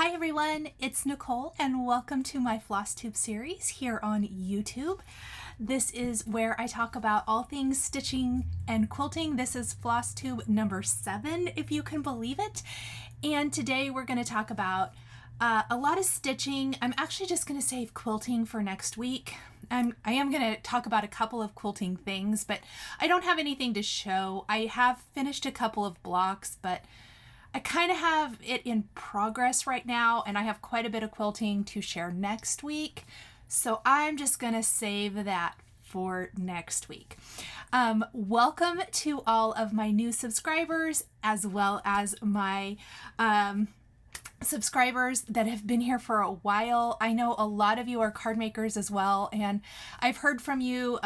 Hi everyone, it's Nicole and welcome to my Flosstube series here on YouTube. This is where I talk about all things stitching and quilting. This is Flosstube number 7, if you can believe it. And today we're going to talk about a lot of stitching. I'm actually just going to save quilting for next week. I am going to talk about a couple of quilting things, but I don't have anything to show. I have finished a couple of blocks, but I kind of have it in progress right now, and I have quite a bit of quilting to share next week. So I'm just going to save that for next week. Welcome to all of my new subscribers, as well as my subscribers that have been here for a while. I know a lot of you are card makers as well, and I've heard from you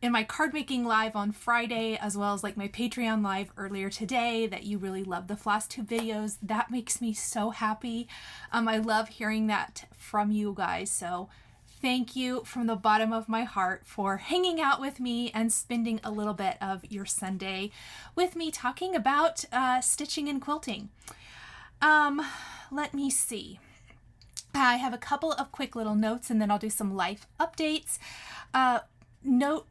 in my card making live on Friday, as well as like my Patreon live earlier today, that you really love the Flosstube videos. That makes me so happy. I love hearing that from you guys. So thank you from the bottom of my heart for hanging out with me and spending a little bit of your Sunday with me talking about stitching and quilting. Let me see. I have a couple of quick little notes and then I'll do some life updates.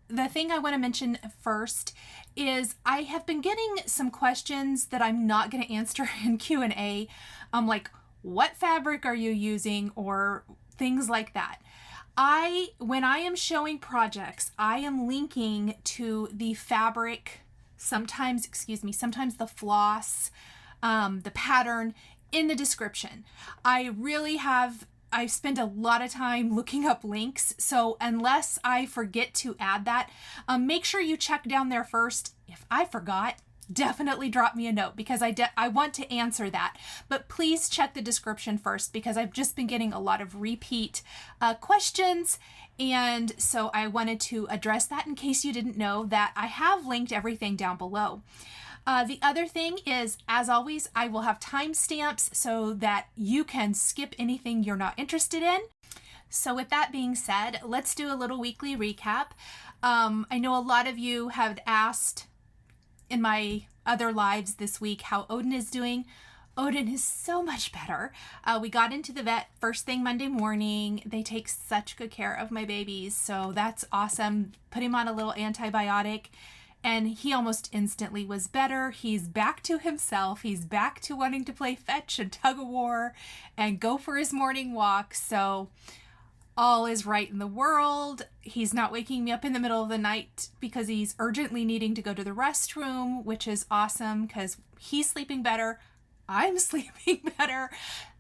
The thing I want to mention first is I have been getting some questions that I'm not going to answer in Q&A. Like, what fabric are you using, or things like that. When I am showing projects, I am linking to the fabric, sometimes the floss, the pattern in the description. I spend a lot of time looking up links, so unless I forget to add that, make sure you check down there first. If I forgot, definitely drop me a note, because I want to answer that. But please check the description first, because I've just been getting a lot of repeat questions, and so I wanted to address that in case you didn't know that I have linked everything down below. The other thing is, as always, I will have timestamps so that you can skip anything you're not interested in. So with that being said, let's do a little weekly recap. I know a lot of you have asked in my other lives this week how Odin is doing. Odin is so much better. We got into the vet first thing Monday morning. They take such good care of my babies, so that's awesome. Put him on a little antibiotic, and he almost instantly was better. He's back to himself. He's back to wanting to play fetch and tug of war and go for his morning walk. So all is right in the world. He's not waking me up in the middle of the night because he's urgently needing to go to the restroom, which is awesome because he's sleeping better. I'm sleeping better.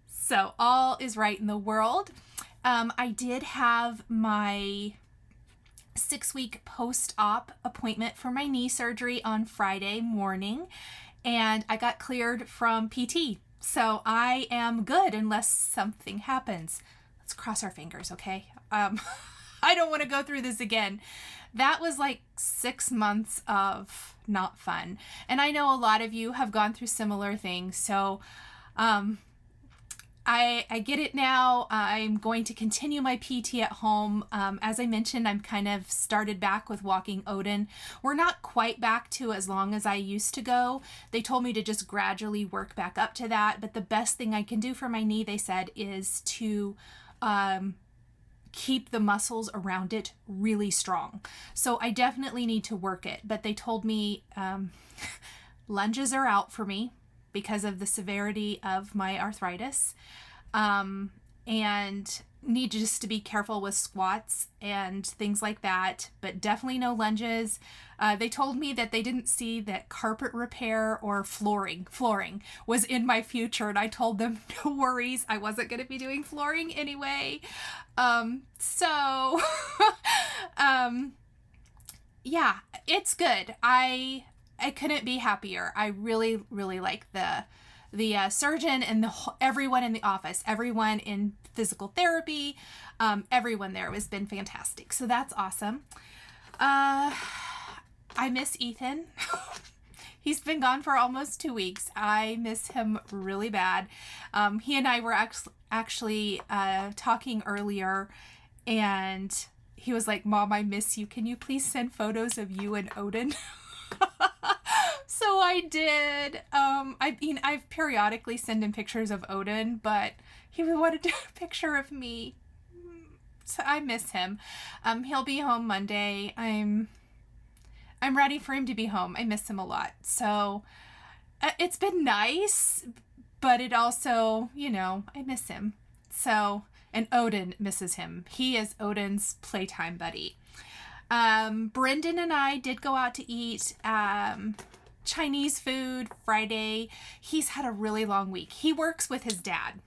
So all is right in the world. I did have my 6-week post-op appointment for my knee surgery on Friday morning, and I got cleared from PT. So I am good unless something happens. Let's cross our fingers, okay? I don't want to go through this again. That was like 6 months of not fun. And I know a lot of you have gone through similar things. So I get it now. I'm going to continue my PT at home. As I mentioned, I'm kind of started back with walking Odin. We're not quite back to as long as I used to go. They told me to just gradually work back up to that. But the best thing I can do for my knee, they said, is to keep the muscles around it really strong. So I definitely need to work it. But they told me lunges are out for me because of the severity of my arthritis, and need just to be careful with squats and things like that, but definitely no lunges. They told me that they didn't see that carpet repair or flooring was in my future, and I told them no worries, I wasn't going to be doing flooring anyway. Yeah, it's good. I couldn't be happier. I really, really like the surgeon and everyone in the office, everyone in physical therapy, everyone there has been fantastic. So that's awesome. I miss Ethan. He's been gone for almost 2 weeks. I miss him really bad. He and I were actually talking earlier, and he was like, "Mom, I miss you. Can you please send photos of you and Odin?" So I I did. I mean, I've periodically sent him pictures of Odin, but he wanted a picture of me. So I miss him. He'll be home Monday. I'm ready for him to be home. I miss him a lot. So it's been nice, but it also, you know, I miss him. So, and Odin misses him. He is Odin's playtime buddy. Brendan and I did go out to eat Chinese food Friday. He's had a really long week. He works with his dad.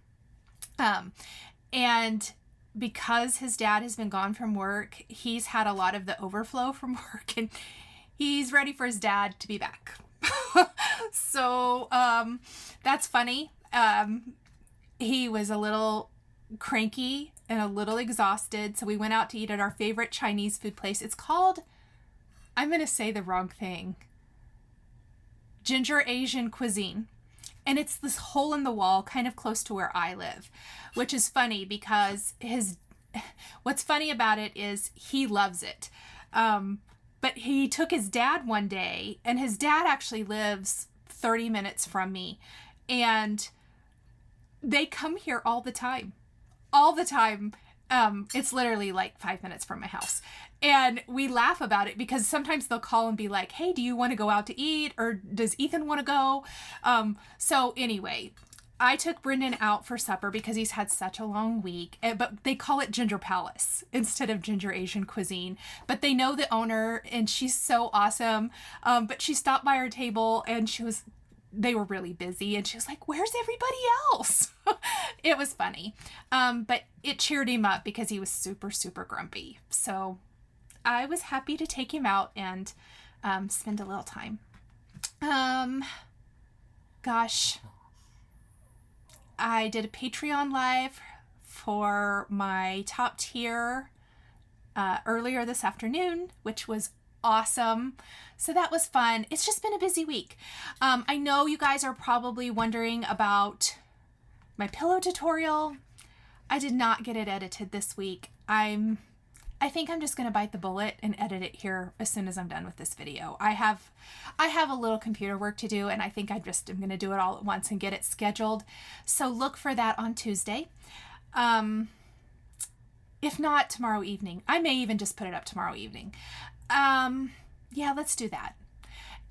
And because his dad has been gone from work, he's had a lot of the overflow from work, and he's ready for his dad to be back. So that's funny. He was a little cranky and a little exhausted, so we went out to eat at our favorite Chinese food place. It's called, I'm going to say the wrong thing, Ginger Asian Cuisine. And it's this hole in the wall kind of close to where I live, which is funny because what's funny about it is he loves it. But he took his dad one day, and his dad actually lives 30 minutes from me, and they come here all the time. All the time. It's literally like 5 minutes from my house. And we laugh about it because sometimes they'll call and be like, hey, do you want to go out to eat? Or does Ethan want to go? So anyway, I took Brendan out for supper because he's had such a long week. But they call it Ginger Palace instead of Ginger Asian Cuisine. But they know the owner, and she's so awesome. But she stopped by our table, and they were really busy, and she was like, where's everybody else? It was funny. But it cheered him up because he was super, super grumpy. So I was happy to take him out and spend a little time. Gosh, I did a Patreon live for my top tier earlier this afternoon, which was awesome. So that was fun. It's just been a busy week. I know you guys are probably wondering about my pillow tutorial. I did not get it edited this week. I think I'm just going to bite the bullet and edit it here as soon as I'm done with this video. I have a little computer work to do, and I think I just am going to do it all at once and get it scheduled. So look for that on Tuesday. If not, tomorrow evening. I may even just put it up tomorrow evening. Yeah, let's do that.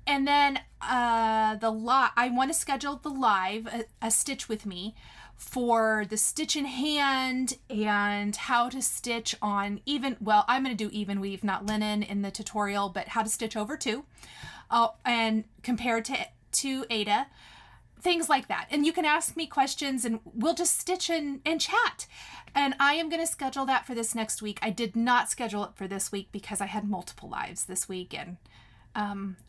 And then I want to schedule the live, a stitch with me, for the stitch in hand and how to stitch on I'm going to do even weave, not linen in the tutorial, but how to stitch over two, and compare to Ada, things like that. And you can ask me questions, and we'll just stitch and chat. And I am going to schedule that for this next week. I did not schedule it for this week because I had multiple lives this week, and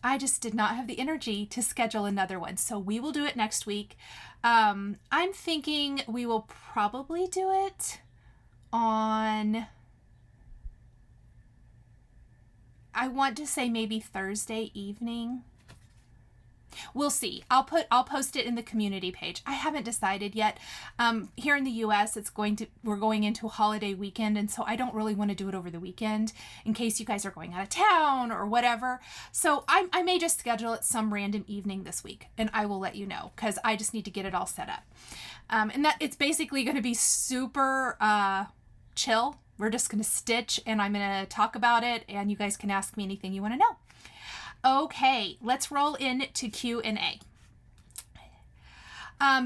I just did not have the energy to schedule another one. So we will do it next week. I'm thinking we will probably do it on, I want to say maybe Thursday evening. We'll see. I'll post it in the community page. I haven't decided yet. Here in the US, we're going into a holiday weekend, and so I don't really want to do it over the weekend in case you guys are going out of town or whatever. So I may just schedule it some random evening this week, and I will let you know because I just need to get it all set up. And that it's basically going to be super chill. We're just going to stitch, and I'm going to talk about it, and you guys can ask me anything you want to know. Okay, let's roll into Q&A.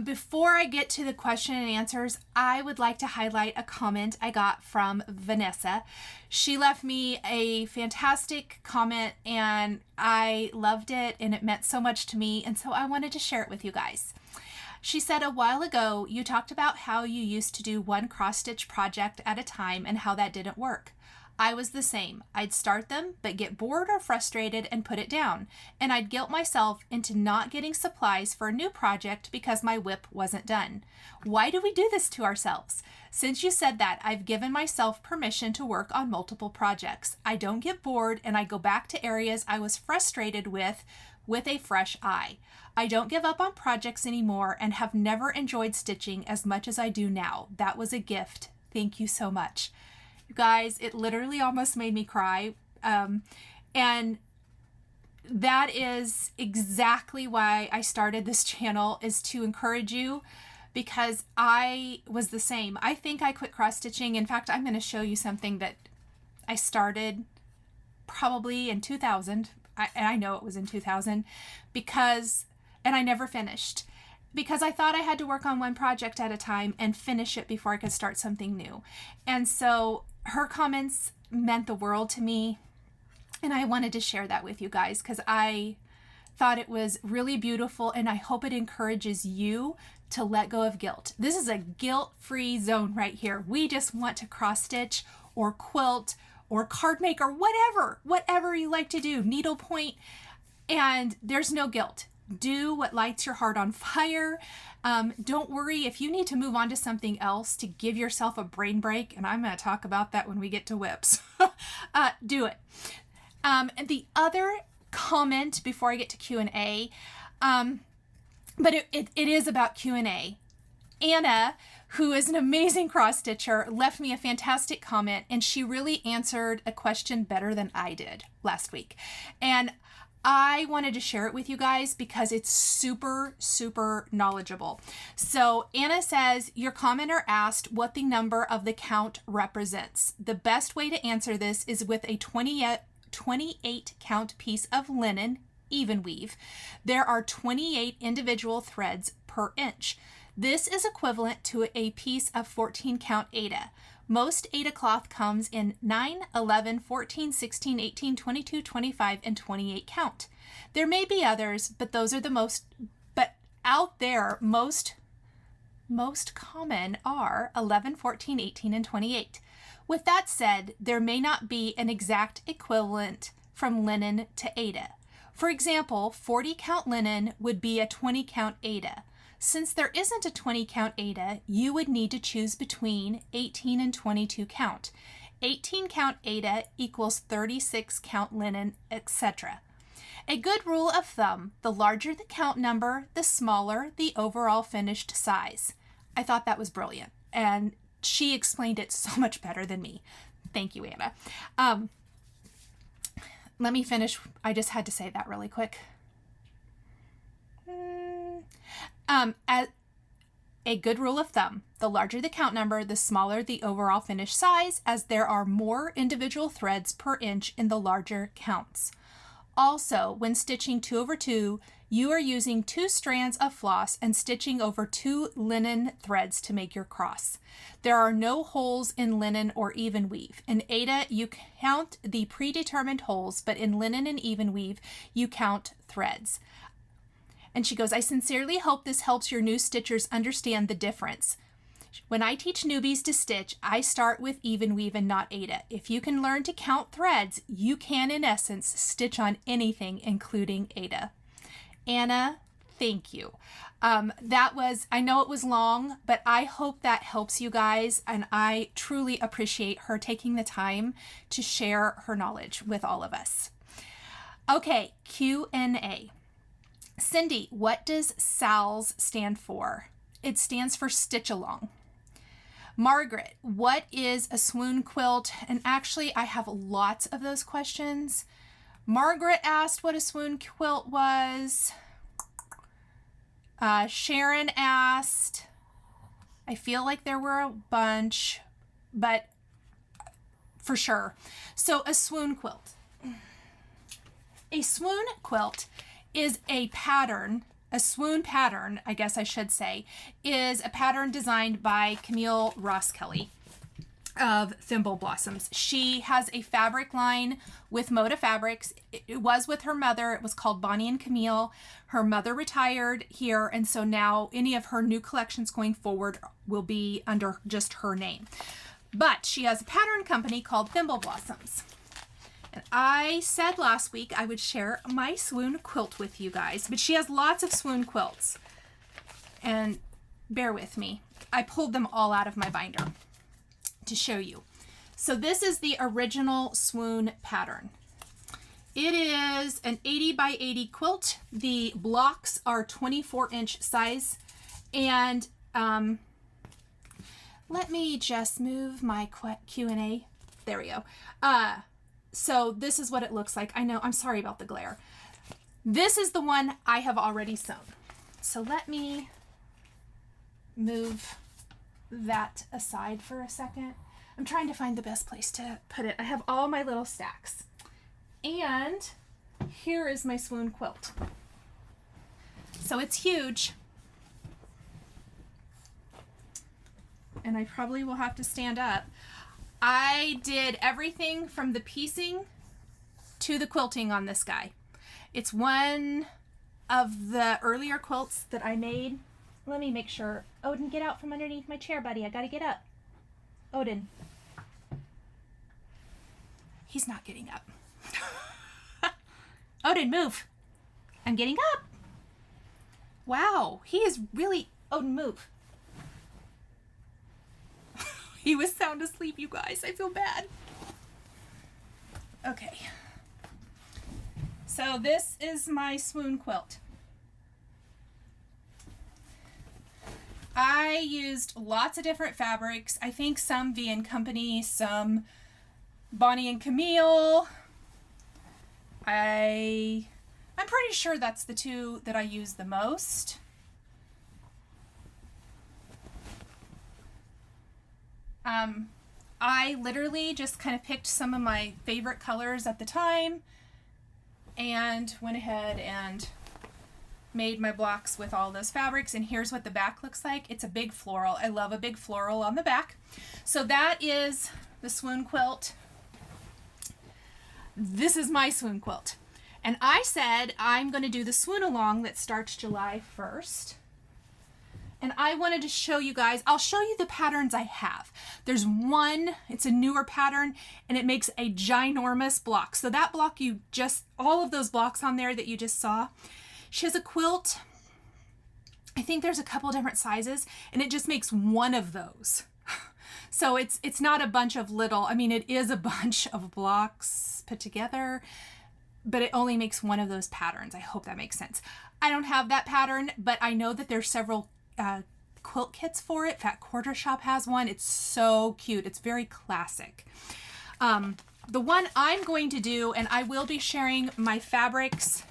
Before I get to the question and answers, I would like to highlight a comment I got from Vanessa. She left me a fantastic comment, and I loved it, and it meant so much to me, and so I wanted to share it with you guys. She said, a while ago, you talked about how you used to do one cross-stitch project at a time and how that didn't work. I was the same. I'd start them, but get bored or frustrated and put it down. And I'd guilt myself into not getting supplies for a new project because my whip wasn't done. Why do we do this to ourselves? Since you said that, I've given myself permission to work on multiple projects. I don't get bored, and I go back to areas I was frustrated with a fresh eye. I don't give up on projects anymore and have never enjoyed stitching as much as I do now. That was a gift. Thank you so much. You guys, it literally almost made me cry. And that is exactly why I started this channel, is to encourage you, because I was the same. I think I quit cross stitching. In fact, I'm going to show you something that I started probably in 2000. And I know it was in 2000 and I never finished, because I thought I had to work on one project at a time and finish it before I could start something new. And so her comments meant the world to me. And I wanted to share that with you guys because I thought it was really beautiful, and I hope it encourages you to let go of guilt. This is a guilt-free zone right here. We just want to cross stitch or quilt or card make or whatever you like to do, needlepoint, and there's no guilt. Do what lights your heart on fire. Don't worry if you need to move on to something else to give yourself a brain break, and I'm going to talk about that when we get to whips. Do it. And the other comment before I get to Q&A, but it is about Q&A. Anna, who is an amazing cross stitcher, left me a fantastic comment, and she really answered a question better than I did last week. And I wanted to share it with you guys because it's super, super knowledgeable. So Anna says, your commenter asked what the number of the count represents. The best way to answer this is with a 28 count piece of linen, even weave. There are 28 individual threads per inch. This is equivalent to a piece of 14 count Aida. Most Aida cloth comes in 9, 11, 14, 16, 18, 22, 25, and 28 count. There may be others, but those are the most, but out there, most common are 11, 14, 18, and 28. With that said, there may not be an exact equivalent from linen to Aida. For example, 40 count linen would be a 20 count Aida. Since there isn't a 20 count Aida, you would need to choose between 18 and 22 count. 18 count Aida equals 36 count linen, etc. A good rule of thumb, the larger the count number, the smaller the overall finished size. I thought that was brilliant, and she explained it so much better than me. Thank you, Anna. Let me finish. I just had to say that really quick. As a good rule of thumb, the larger the count number, the smaller the overall finished size, as there are more individual threads per inch in the larger counts. Also, when stitching 2/2, you are using 2 strands of floss and stitching over 2 linen threads to make your cross. There are no holes in linen or even weave. In Aida, you count the predetermined holes, but in linen and even weave, you count threads. And she goes, I sincerely hope this helps your new stitchers understand the difference. When I teach newbies to stitch, I start with even weave and not Aida. If you can learn to count threads, you can, in essence, stitch on anything, including Aida. Anna, thank you. I know it was long, but I hope that helps you guys, and I truly appreciate her taking the time to share her knowledge with all of us. Okay, Q&A. Cindy, what does SALS stand for? It stands for Stitch Along. Margaret, what is a swoon quilt? And actually, I have lots of those questions. Margaret asked what a swoon quilt was. Sharon asked. I feel like there were a bunch, but for sure. So a swoon quilt. A swoon quilt is a pattern. A swoon pattern, I guess I should say, is a pattern designed by Camille Ross Kelly of Thimble Blossoms. She has a fabric line with Moda Fabrics. It was with her mother. It was called Bonnie and Camille. Her mother retired here, and so now any of her new collections going forward will be under just her name. But she has a pattern company called Thimble Blossoms. And I said last week I would share my swoon quilt with you guys, but she has lots of swoon quilts. And bear with me. I pulled them all out of my binder to show you. So this is the original swoon pattern. It is an 80 by 80 quilt. The blocks are 24-inch size. And let me just move my Q&A. There we go. So this is what it looks like. I know, I'm sorry about the glare. This is the one I have already sewn. So let me move that aside for a second. I'm trying to find the best place to put it. I have all my little stacks. And here is my swoon quilt. So it's huge. And I probably will have to stand up. I did everything from the piecing to the quilting on this guy. It's one of the earlier quilts that I made. Let me make sure. Odin, get out from underneath my chair, buddy. I gotta get up. Odin. He's not getting up. Odin, move. I'm getting up. Wow, he is really... Odin, move. He was sound asleep, you guys. I feel bad. Okay. So this is my swoon quilt. I used lots of different fabrics. I think some V & Company, some Bonnie and Camille. I'm pretty sure that's the two that I use the most. I literally just kind of picked some of my favorite colors at the time and went ahead and made my blocks with all those fabrics. And here's what the back looks like. It's a big floral. I love a big floral on the back. So that is the swoon quilt. This is my swoon quilt. And I said I'm going to do the Swoonalong that starts July 1st. And I wanted to show you guys, I'll show you the patterns I have. There's one, it's a newer pattern, and it makes a ginormous block. So that block all of those blocks on there that you just saw, she has a quilt. I think there's a couple different sizes, and it just makes one of those. So it's not a bunch of little, I mean, it is a bunch of blocks put together, but it only makes one of those patterns. I hope that makes sense. I don't have that pattern, but I know that there's several quilt kits for it. Fat Quarter Shop has one. It's so cute. It's very classic. The one I'm going to do, and I will be sharing my fabrics.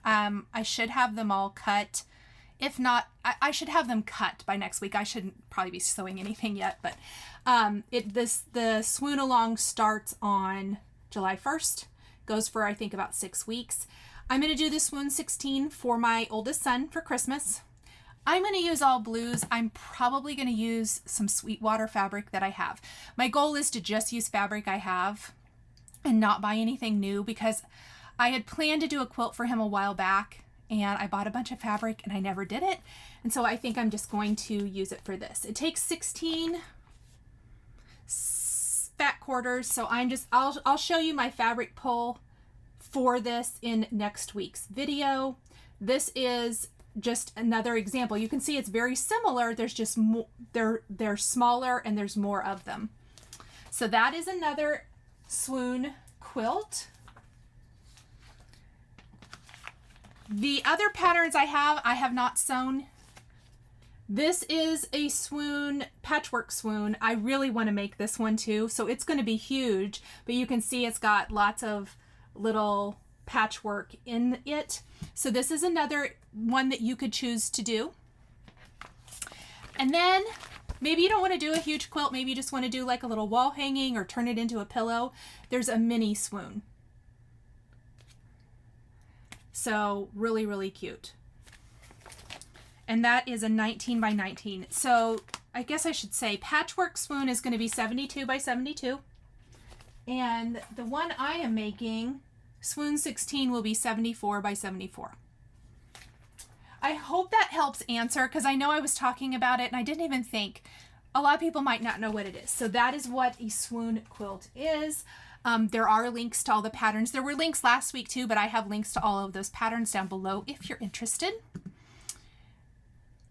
I should have them all cut. If not, I should have them cut by next week. I shouldn't probably be sewing anything yet, but the Swoonalong starts on July 1st. Goes for, I think, about 6 weeks. I'm going to do the Swoon 16 for my oldest son for Christmas. I'm going to use all blues. I'm probably going to use some Sweetwater fabric that I have. My goal is to just use fabric I have and not buy anything new, because I had planned to do a quilt for him a while back and I bought a bunch of fabric and I never did it. And so I think I'm just going to use it for this. It takes 16 fat quarters. So I'll show you my fabric pull for this in next week's video. This is just another example. You can see it's very similar. There's just more, they're smaller and there's more of them. So that is another swoon quilt. The other patterns I have not sewn. This is a swoon, patchwork swoon. I really want to make this one too. So it's going to be huge, but you can see it's got lots of little patchwork in it. So this is another one that you could choose to do. And then maybe you don't want to do a huge quilt. Maybe you just want to do like a little wall hanging or turn it into a pillow. There's a mini swoon. So really, really cute. And that is a 19 by 19. So I guess I should say patchwork swoon is going to be 72 by 72. And the one I am making, swoon 16, will be 74 by 74. I hope that helps answer, because I know I was talking about it and I didn't even think. A lot of people might not know what it is. So that is what a swoon quilt is. There are links to all the patterns. There were links last week too, but I have links to all of those patterns down below if you're interested.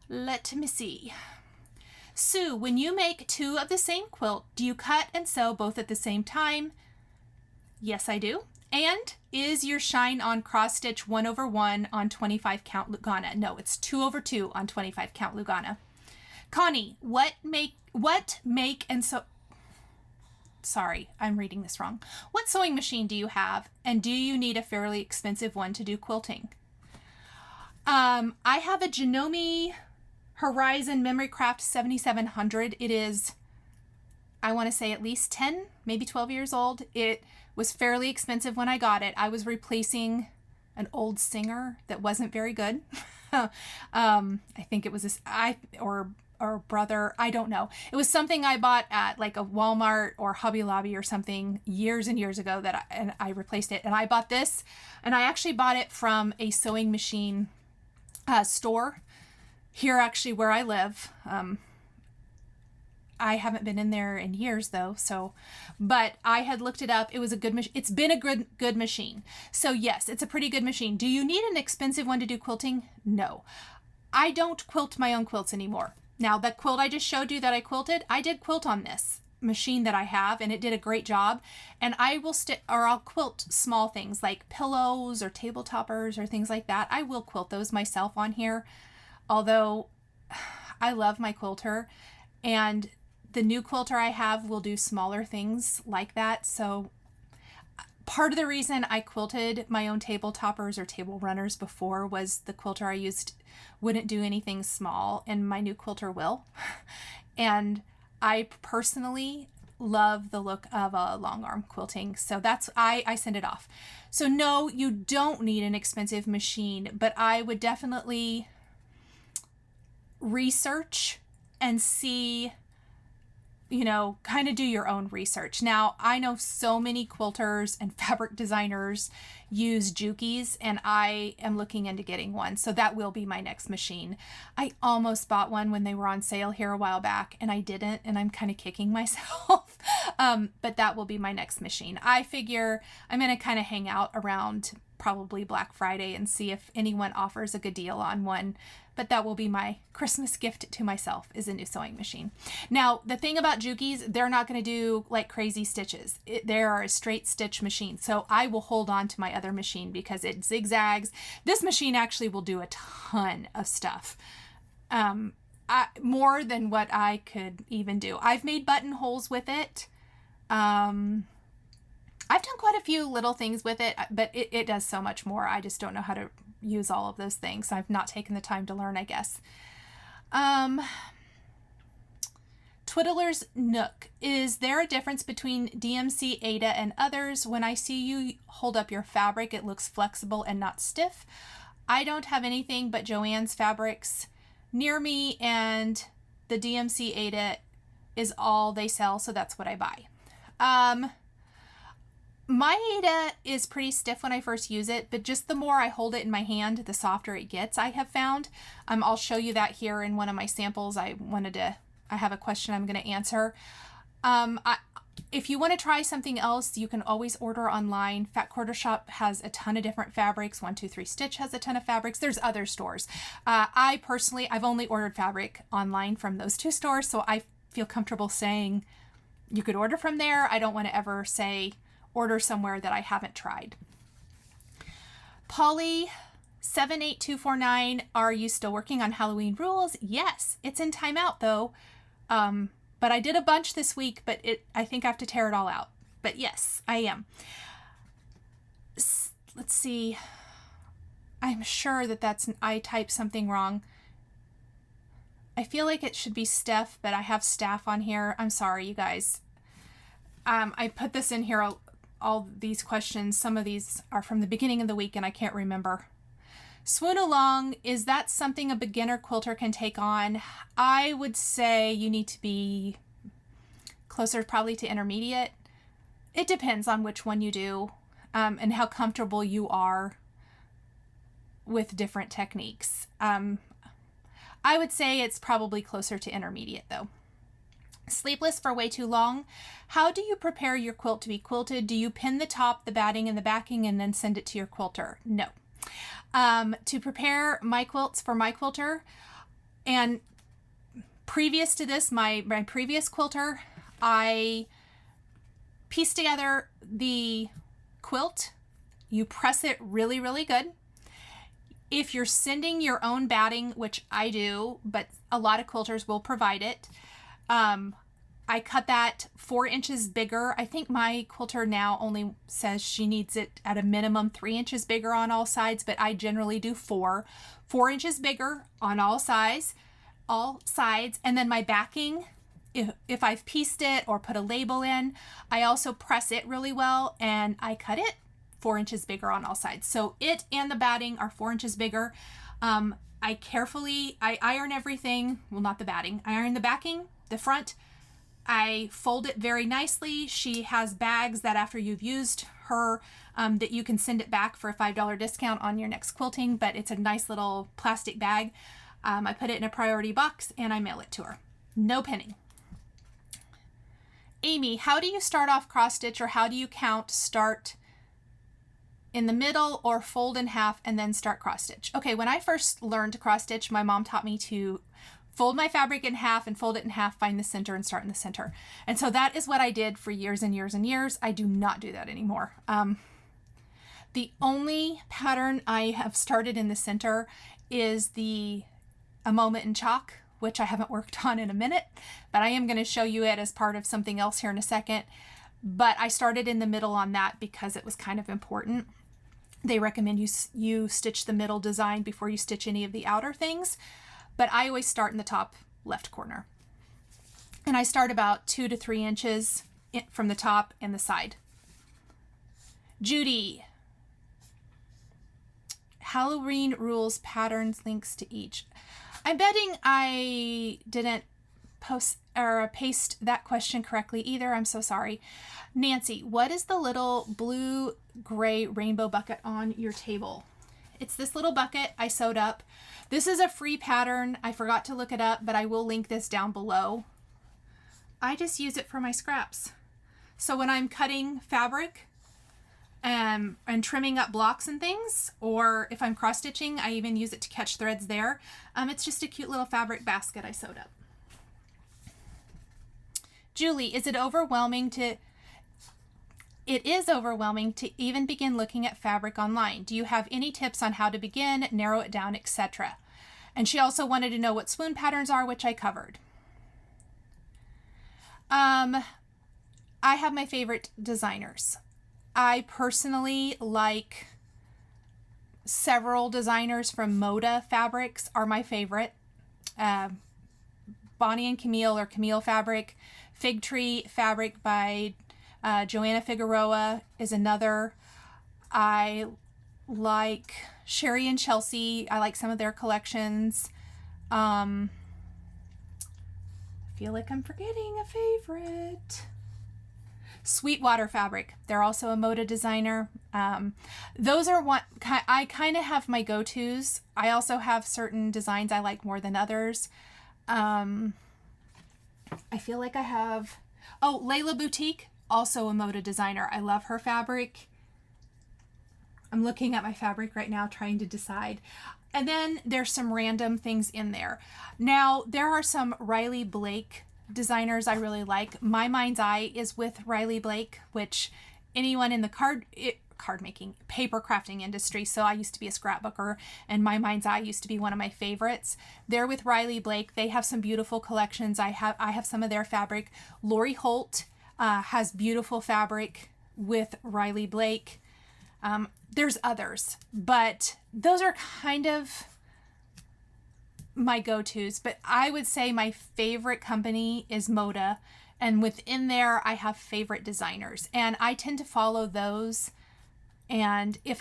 Let me see. Sue, when you make two of the same quilt, do you cut and sew both at the same time? Yes, I do. And is your shine on cross stitch 1/1 on 25 count Lugana? No, it's 2/2 on 25 count Lugana. Connie, what make and sew? Sorry, I'm reading this wrong. What sewing machine do you have, and do you need a fairly expensive one to do quilting? I have a Janome Horizon Memorycraft 7700. It is, I want to say, at least 10, maybe 12 years old. It was fairly expensive when I got it. I was replacing an old Singer that wasn't very good. I think it was or Brother, I don't know. It was something I bought at like a Walmart or Hobby Lobby or something years and years ago and I replaced it. And I bought this, and I actually bought it from a sewing machine store here, actually, where I live. I haven't been in there in years though, but I had looked it up. It was a good machine. It's been a good machine. So yes, it's a pretty good machine. Do you need an expensive one to do quilting? No. I don't quilt my own quilts anymore. Now, that quilt I just showed you that I quilted, I did quilt on this machine that I have, and it did a great job. And I will I'll quilt small things like pillows or table toppers or things like that. I will quilt those myself on here, although I love my quilter, and the new quilter I have will do smaller things like that. So part of the reason I quilted my own table toppers or table runners before was the quilter I used wouldn't do anything small, and my new quilter will. And I personally love the look of a long arm quilting. So that's, I send it off. So no, you don't need an expensive machine, but I would definitely research and see, you know, kind of do your own research. Now, I know so many quilters and fabric designers use Jukies, and I am looking into getting one. So that will be my next machine. I almost bought one when they were on sale here a while back, and I didn't, and I'm kind of kicking myself. But that will be my next machine. I figure I'm going to kind of hang out around probably Black Friday and see if anyone offers a good deal on one. But that will be my Christmas gift to myself, is a new sewing machine. Now, the thing about Jukies, they're not going to do like crazy stitches. They are a straight stitch machine. So I will hold on to my other machine because it zigzags. This machine actually will do a ton of stuff. More than what I could even do. I've made buttonholes with it. I've done quite a few little things with it, but it does so much more. I just don't know how to use all of those things. I've not taken the time to learn, I guess. Twiddler's Nook. Is there a difference between DMC, Ada, and others? When I see you hold up your fabric, it looks flexible and not stiff. I don't have anything but Joann's fabrics near me, and the DMC Ada is all they sell, so that's what I buy. My Ada is pretty stiff when I first use it, but just the more I hold it in my hand, the softer it gets, I have found. I'll show you that here in one of my samples. I have a question I'm going to answer. If you want to try something else, you can always order online. Fat Quarter Shop has a ton of different fabrics. 123 Stitch has a ton of fabrics. There's other stores. I personally, I've only ordered fabric online from those two stores, so I feel comfortable saying you could order from there. I don't want to ever say order somewhere that I haven't tried. Polly 78249, are you still working on Halloween rules? Yes, it's in timeout though. But I did a bunch this week, but I think I have to tear it all out. But yes, I am. Let's see. I'm sure I typed something wrong. I feel like it should be Steph, but I have staff on here. I'm sorry, you guys. I put this in here, all these questions. Some of these are from the beginning of the week and I can't remember. Swoonalong, is that something a beginner quilter can take on? I would say you need to be closer probably to intermediate. It depends on which one you do, and how comfortable you are with different techniques. I would say it's probably closer to intermediate though. Sleepless for way too long. How do you prepare your quilt to be quilted? Do you pin the top, the batting, and the backing and then send it to your quilter? No. To prepare my quilts for my quilter, and previous to this, my previous quilter, I pieced together the quilt. You press it really, really good. If you're sending your own batting, which I do, but a lot of quilters will provide it, I cut that 4 inches bigger. I think my quilter now only says she needs it at a minimum 3 inches bigger on all sides, but I generally do 4 inches bigger on all sides. And then my backing, if I've pieced it or put a label in, I also press it really well and I cut it 4 inches bigger on all sides. So it and the batting are 4 inches bigger. I iron everything. Well, not the batting. I iron the backing, the front. I fold it very nicely. She has bags that after you've used her, that you can send it back for a $5 discount on your next quilting, but it's a nice little plastic bag. I put it in a priority box and I mail it to her. No pinning. Amy, how do you start off cross stitch, or how do you count start in the middle or fold in half and then start cross stitch? Okay, when I first learned to cross stitch, my mom taught me to fold my fabric in half and fold it in half, find the center and start in the center. And so that is what I did for years and years and years. I do not do that anymore. The only pattern I have started in the center is A Moment in Chalk, which I haven't worked on in a minute, but I am going to show you it as part of something else here in a second. But I started in the middle on that because it was kind of important. They recommend you stitch the middle design before you stitch any of the outer things, but I always start in the top left corner. And I start about 2 to 3 inches from the top and the side. Judy, Halloween rules, patterns, links to each. I'm betting I didn't paste that question correctly either. I'm so sorry. Nancy, what is the little blue gray rainbow bucket on your table? It's this little bucket I sewed up. This is a free pattern. I forgot to look it up, but I will link this down below. I just use it for my scraps. So when I'm cutting fabric and trimming up blocks and things, or if I'm cross stitching, I even use it to catch threads there. It's just a cute little fabric basket I sewed up. Julie, is it overwhelming to... It is overwhelming to even begin looking at fabric online. Do you have any tips on how to begin, narrow it down, etc.? And she also wanted to know what swoon patterns are, which I covered. I have my favorite designers. I personally like several designers from Moda Fabrics are my favorite. Bonnie and Camille or Camille Fabric. Fig Tree Fabric by Joanna Figueroa is another. I like Sherry and Chelsea. I like some of their collections. I feel like I'm forgetting a favorite. Sweetwater Fabric. They're also a Moda designer. Those are one I kind of have my go-tos. I also have certain designs I like more than others. I feel like I have... Oh, Layla Boutique, also a Moda designer. I love her fabric. I'm looking at my fabric right now trying to decide. And then there's some random things in there. Now, there are some Riley Blake designers I really like. My mind's eye is with Riley Blake, which anyone in the card making, paper crafting industry. So I used to be a scrapbooker, and my mind's eye used to be one of my favorites. They're with Riley Blake. They have some beautiful collections. I have some of their fabric. Lori Holt has beautiful fabric with Riley Blake. There's others, but those are kind of my go-tos. But I would say my favorite company is Moda, and within there I have favorite designers, and I tend to follow those. And if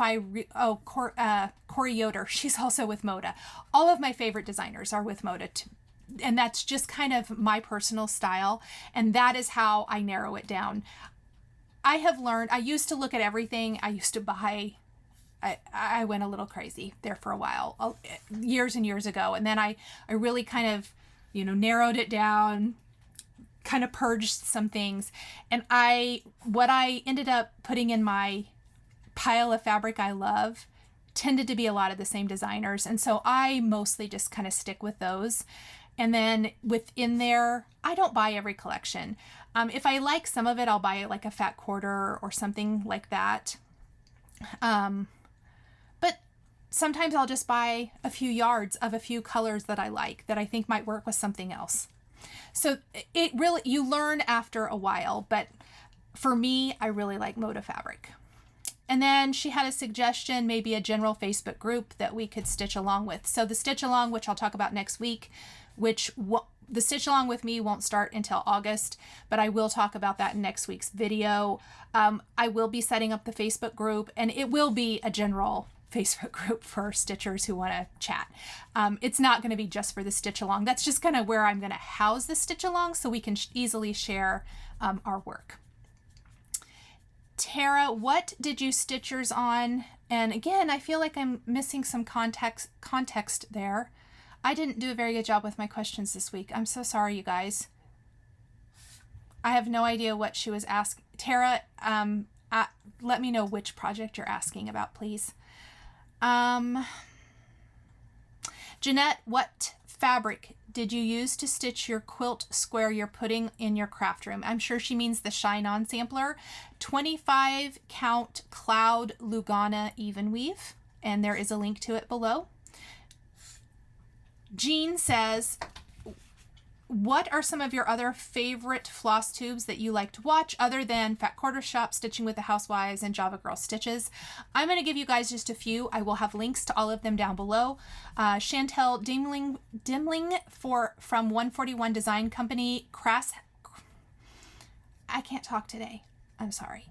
Corey Yoder, she's also with Moda. All of my favorite designers are with Moda, and that's just kind of my personal style, and that is how I narrow it down. I have learned, I used to look at everything. I used to buy, I went a little crazy there for a while, years and years ago. And then I really kind of, narrowed it down, kind of purged some things. And what I ended up putting in my pile of fabric I love tended to be a lot of the same designers. And so I mostly just kind of stick with those. And then within there, I don't buy every collection. If I like some of it, I'll buy like a fat quarter or something like that. But sometimes I'll just buy a few yards of a few colors that I like, that I think might work with something else. So it really, you learn after a while, but for me, I really like Moda fabric. And then she had a suggestion, maybe a general Facebook group that we could stitch along with. So the stitch along, which I'll talk about next week, the stitch along with me won't start until August, but I will talk about that in next week's video. I will be setting up the Facebook group, and it will be a general Facebook group for stitchers who want to chat. It's not going to be just for the stitch along. That's just kind of where I'm going to house the stitch along so we can easily share our work. Tara, what did you stitch yours on? And again, I feel like I'm missing some context there. I didn't do a very good job with my questions this week. I'm so sorry, you guys. I have no idea what she was asking. Tara, let me know which project you're asking about, please. Jeanette, what fabric did you use to stitch your quilt square you're putting in your craft room? I'm sure she means the Shine On sampler. 25 count Cloud Lugana even weave, and there is a link to it below. Jean says, what are some of your other favorite floss tubes that you like to watch other than Fat Quarter Shop, Stitching with the Housewives, and Java Girl Stitches? I'm going to give you guys just a few. I will have links to all of them down below. Chantel Dimling from 141 Design Company, I can't talk today. I'm sorry.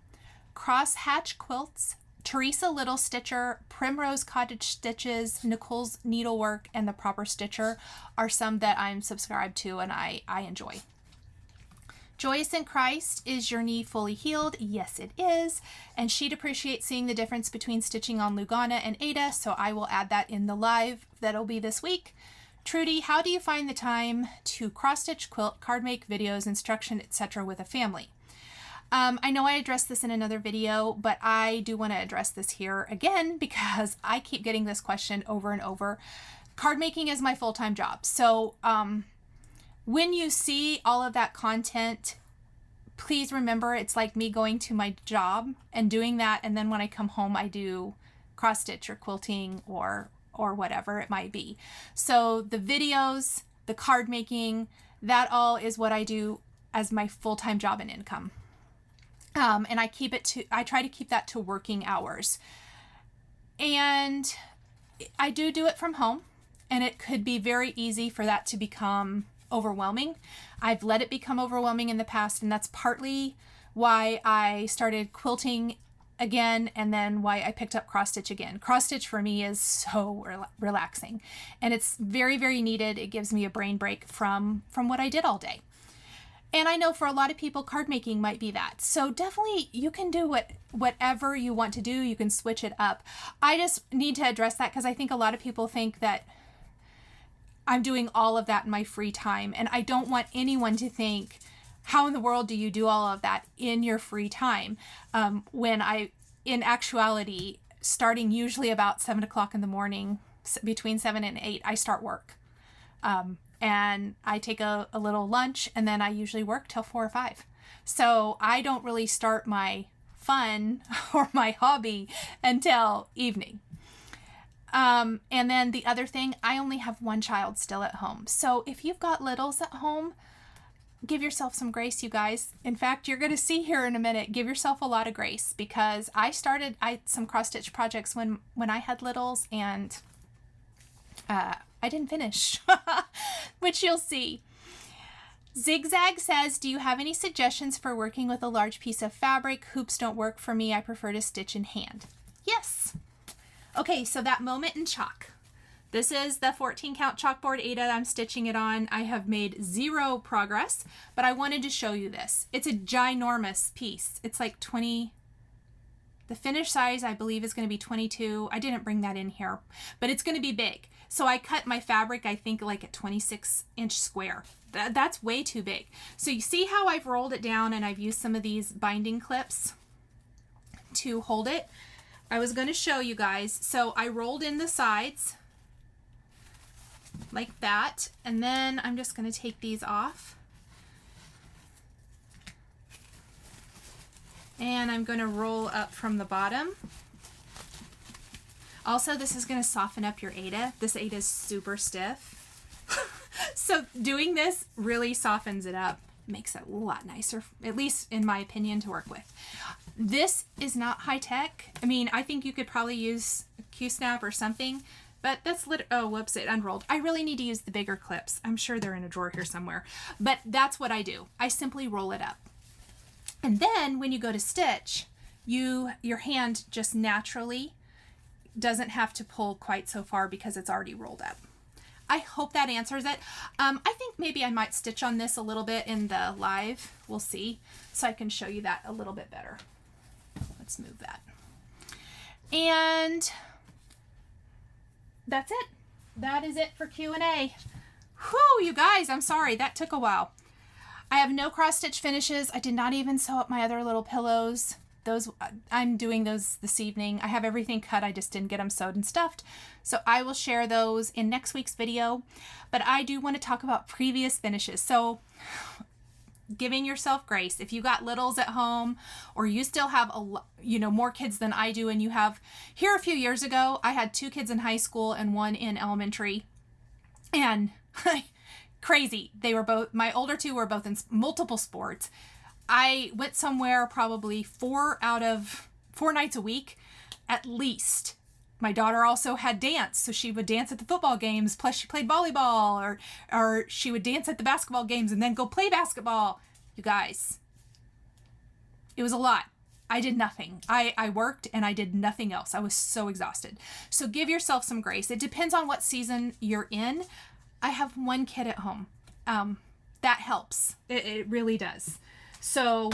Crosshatch Quilts, Teresa Little Stitcher, Primrose Cottage Stitches, Nicole's Needlework, and The Proper Stitcher are some that I'm subscribed to and I enjoy. Joyous in Christ, is your knee fully healed? Yes, it is. And she'd appreciate seeing the difference between stitching on Lugana and Ada, so I will add that in the live that'll be this week. Trudy, how do you find the time to cross-stitch, quilt, card make, videos, instruction, etc. with a family? I know I addressed this in another video, but I do want to address this here again because I keep getting this question over and over. Card making is my full-time job. So when you see all of that content, please remember it's like me going to my job and doing that, and then when I come home I do cross-stitch or quilting or whatever it might be. So the videos, the card making, that all is what I do as my full-time job and income. And I try to keep that to working hours. And I do it from home, and it could be very easy for that to become overwhelming. I've let it become overwhelming in the past, and that's partly why I started quilting again, and then why I picked up cross stitch again. Cross stitch for me is so relaxing, and it's very, very needed. It gives me a brain break from what I did all day. And I know for a lot of people, card making might be that. So definitely you can do whatever you want to do. You can switch it up. I just need to address that because I think a lot of people think that I'm doing all of that in my free time. And I don't want anyone to think, how in the world do you do all of that in your free time? When in actuality, starting usually about 7 o'clock in the morning, between 7 and 8, I start work. And I take a little lunch, and then I usually work till 4 or 5. So I don't really start my fun or my hobby until evening. And then the other thing, I only have one child still at home. So if you've got littles at home, give yourself some grace, you guys. In fact, you're going to see here in a minute, give yourself a lot of grace, because I started some cross-stitch projects when I had littles, and I didn't finish, which you'll see. Zigzag says, do you have any suggestions for working with a large piece of fabric? Hoops don't work for me. I prefer to stitch in hand. Yes. Okay, so that moment in chalk. This is the 14 count chalkboard Ada I'm stitching it on. I have made 0 progress, but I wanted to show you this. It's a ginormous piece. It's like 20. The finished size, I believe, is going to be 22. I didn't bring that in here, but it's going to be big. So I cut my fabric, I think, like a 26-inch square. That's way too big. So you see how I've rolled it down, and I've used some of these binding clips to hold it. I was going to show you guys. So I rolled in the sides like that, and then I'm just going to take these off. And I'm going to roll up from the bottom. Also, this is going to soften up your Ada. This Ada is super stiff. So doing this really softens it up, makes it a lot nicer, at least in my opinion, to work with. This is not high tech. I mean, I think you could probably use a Q-snap or something, but that's oh, whoops, it unrolled. I really need to use the bigger clips. I'm sure they're in a drawer here somewhere, but that's what I do. I simply roll it up. And then when you go to stitch, your hand just naturally doesn't have to pull quite so far because it's already rolled up. I hope that answers it. I think maybe I might stitch on this a little bit in the live. We'll see. So I can show you that a little bit better. Let's move that. And that's it. That is it for Q&A. Whew, you guys, I'm sorry. That took a while. I have no cross stitch finishes. I did not even sew up my other little pillows. Those, I'm doing those this evening. I have everything cut. I just didn't get them sewed and stuffed. So I will share those in next week's video. But I do want to talk about previous finishes. So giving yourself grace. If you got littles at home or you still have more kids than I do, and you have, here a few years ago, I had 2 kids in high school and 1 in elementary. And crazy. They were both, my older 2 were both in multiple sports. I went somewhere probably 4 nights a week, at least. My daughter also had dance, so she would dance at the football games, plus she played volleyball, or she would dance at the basketball games and then go play basketball. You guys, it was a lot. I did nothing. I worked and I did nothing else. I was so exhausted. So give yourself some grace. It depends on what season you're in. I have 1 kid at home. That helps. It really does. So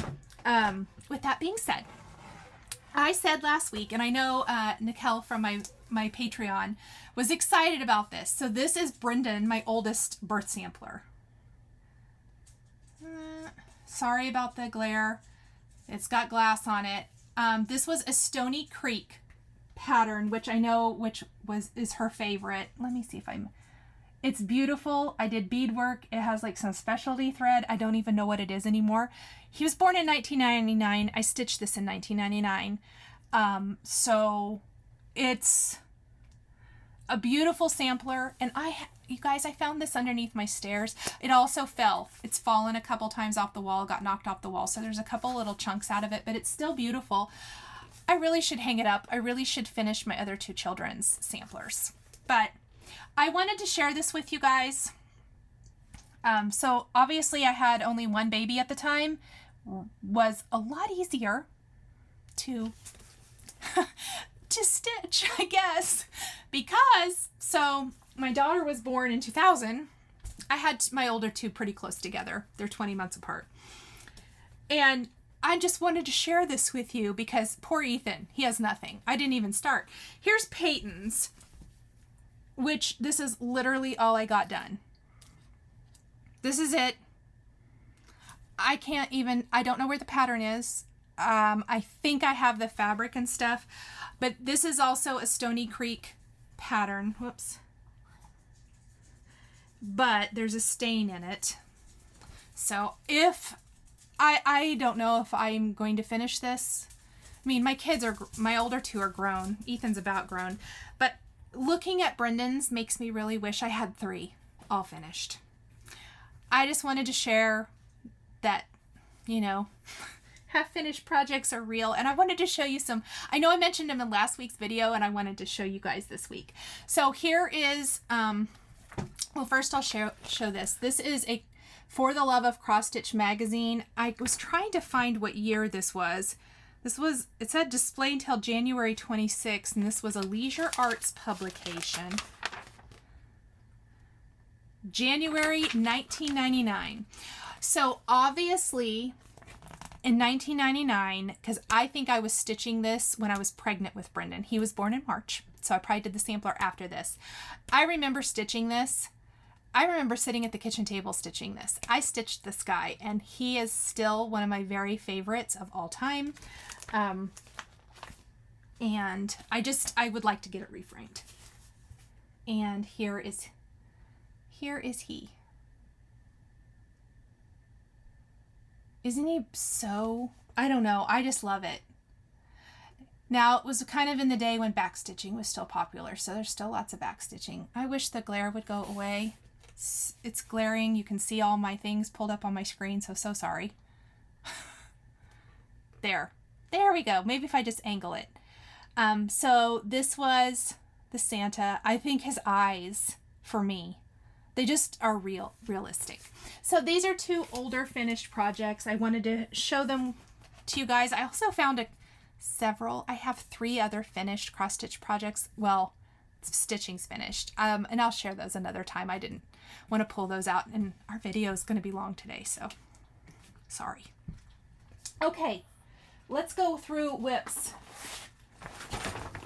with that being said, I said last week, and I know Nicole from my Patreon was excited about this. So this is Brendan, my oldest birth sampler. Sorry about the glare. It's got glass on it. This was a Stony Creek pattern, which I know is her favorite. Let me see if it's beautiful. I did beadwork. It has like some specialty thread. I don't even know what it is anymore. He was born in 1999. I stitched this in 1999. So it's a beautiful sampler. And you guys, I found this underneath my stairs. It also fell. It's fallen a couple times off the wall, got knocked off the wall. So there's a couple little chunks out of it, but it's still beautiful. I really should hang it up. I really should finish my other 2 children's samplers. But I wanted to share this with you guys. So obviously I had only 1 baby at the time. Was a lot easier to stitch, I guess, because so my daughter was born in 2000. I had my older 2 pretty close together. They're 20 months apart. And I just wanted to share this with you because poor Ethan, he has nothing. I didn't even start. Here's Peyton's, which this is literally all I got done. This is it. I don't know where the pattern is. I think I have the fabric and stuff, but this is also a Stony Creek pattern. Whoops. But there's a stain in it. So if I don't know if I'm going to finish this. I mean, my older 2 are grown. Ethan's about grown, but looking at Brendan's makes me really wish I had 3 all finished. I just wanted to share that, half-finished projects are real, and I wanted to show you some. I know I mentioned them in last week's video, and I wanted to show you guys this week. So here is, well, first I'll show this. This is a For the Love of Cross Stitch magazine. I was trying to find what year this was. It said display until January 26th, and this was a Leisure Arts publication. January 1999. So obviously in 1999, because I think I was stitching this when I was pregnant with Brendan. He was born in March, so I probably did the sampler after this. I remember stitching this. I remember sitting at the kitchen table stitching this. I stitched this guy, and he is still one of my very favorites of all time. And I would like to get it reframed. And here is he. Isn't he so, I don't know, I just love it. Now, it was kind of in the day when backstitching was still popular, so there's still lots of backstitching. I wish the glare would go away. It's glaring. You can see all my things pulled up on my screen, so sorry. There we go. Maybe if I just angle it. So this was the Santa. I think his eyes, for me, they just are realistic. So these are two older finished projects. I wanted to show them to you guys. I also found I have 3 other finished cross stitch projects. Well, stitching's finished. And I'll share those another time. I didn't want to pull those out, and our video is going to be long today, so sorry. Okay, let's go through whips.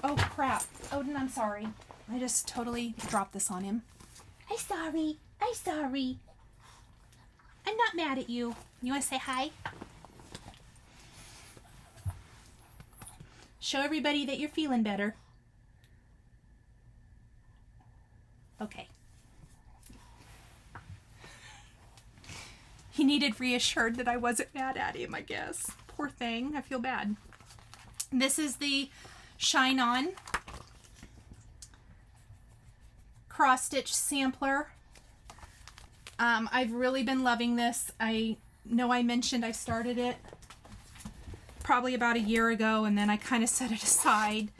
Oh crap. Odin, I'm sorry. I just totally dropped this on him. I'm sorry. I'm not mad at you. You want to say hi? Show everybody that you're feeling better. Okay. He needed reassured that I wasn't mad at him, I guess. Poor thing. I feel bad. This is the Shine On cross stitch sampler. I've really been loving this. I know I mentioned I started it probably about a year ago, and then I kind of set it aside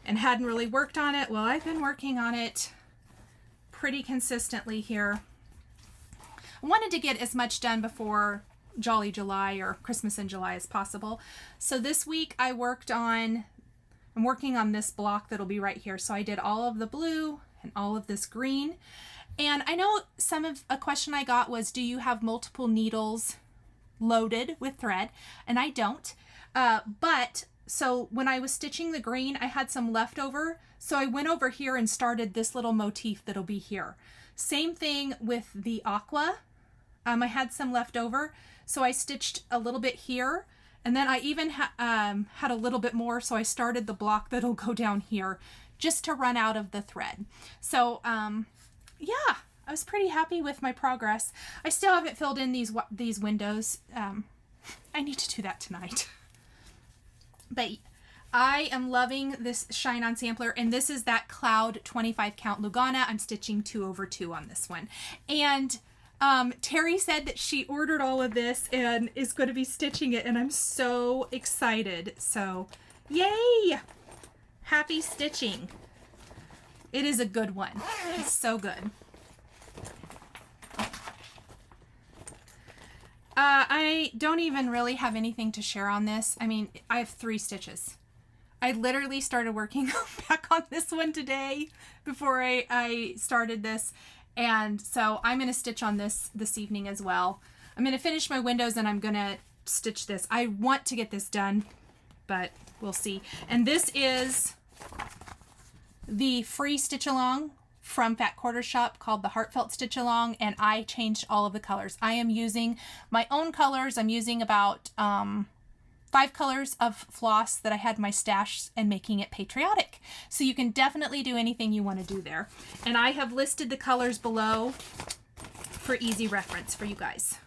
and hadn't really worked on it. Well, I've been working on it pretty consistently here. I wanted to get as much done before Jolly July or Christmas in July as possible. So this week I'm working on this block that'll be right here. So I did all of the blue and all of this green. And I know a question I got was, do you have multiple needles loaded with thread? And I don't. So when I was stitching the green, I had some leftover. So I went over here and started this little motif that'll be here. Same thing with the aqua. I had some left over, so I stitched a little bit here, and then I even had a little bit more, so I started the block that'll go down here just to run out of the thread. So yeah, I was pretty happy with my progress. I still haven't filled in these windows. I need to do that tonight. But I am loving this Shine On sampler, and this is that Cloud 25 count Lugana. I'm stitching 2/2 on this one. And Terry said that she ordered all of this and is going to be stitching it, and I'm so excited. So yay! Happy stitching. It is a good one. It's so good. I don't even really have anything to share on this. I mean, I have 3 stitches. I literally started working back on this one today before I started this. And so I'm going to stitch on this evening as well. I'm going to finish my windows and I'm going to stitch this. I want to get this done, but we'll see. And this is the free stitch along from Fat Quarter Shop called the Heartfelt Stitch Along, and I changed all of the colors. I am using my own colors. I'm using about 5 colors of floss that I had in my stash and making it patriotic. So you can definitely do anything you want to do there. And I have listed the colors below for easy reference for you guys,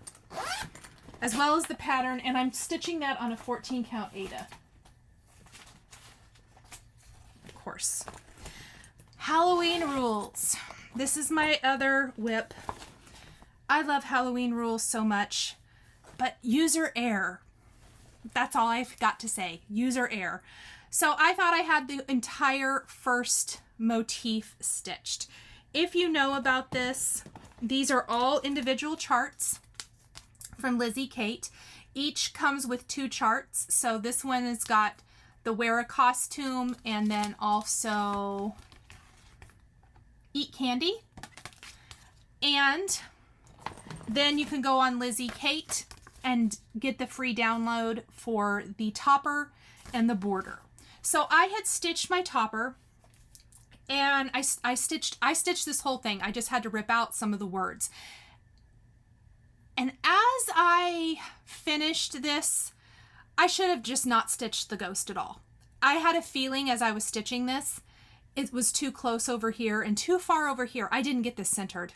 as well as the pattern, and I'm stitching that on a 14 count Aida. Of course. Halloween Rules. This is my other whip. I love Halloween Rules so much, but user error. That's all I've got to say. User error. So I thought I had the entire first motif stitched. If you know about this, these are all individual charts from Lizzie Kate. Each comes with 2 charts. So this one has got the Wear a Costume and then also Eat Candy. And then you can go on Lizzie Kate and get the free download for the topper and the border. So I had stitched my topper, and I stitched this whole thing. I just had to rip out some of the words. And as I finished this, I should have just not stitched the ghost at all. I had a feeling as I was stitching this, it was too close over here and too far over here. I didn't get this centered.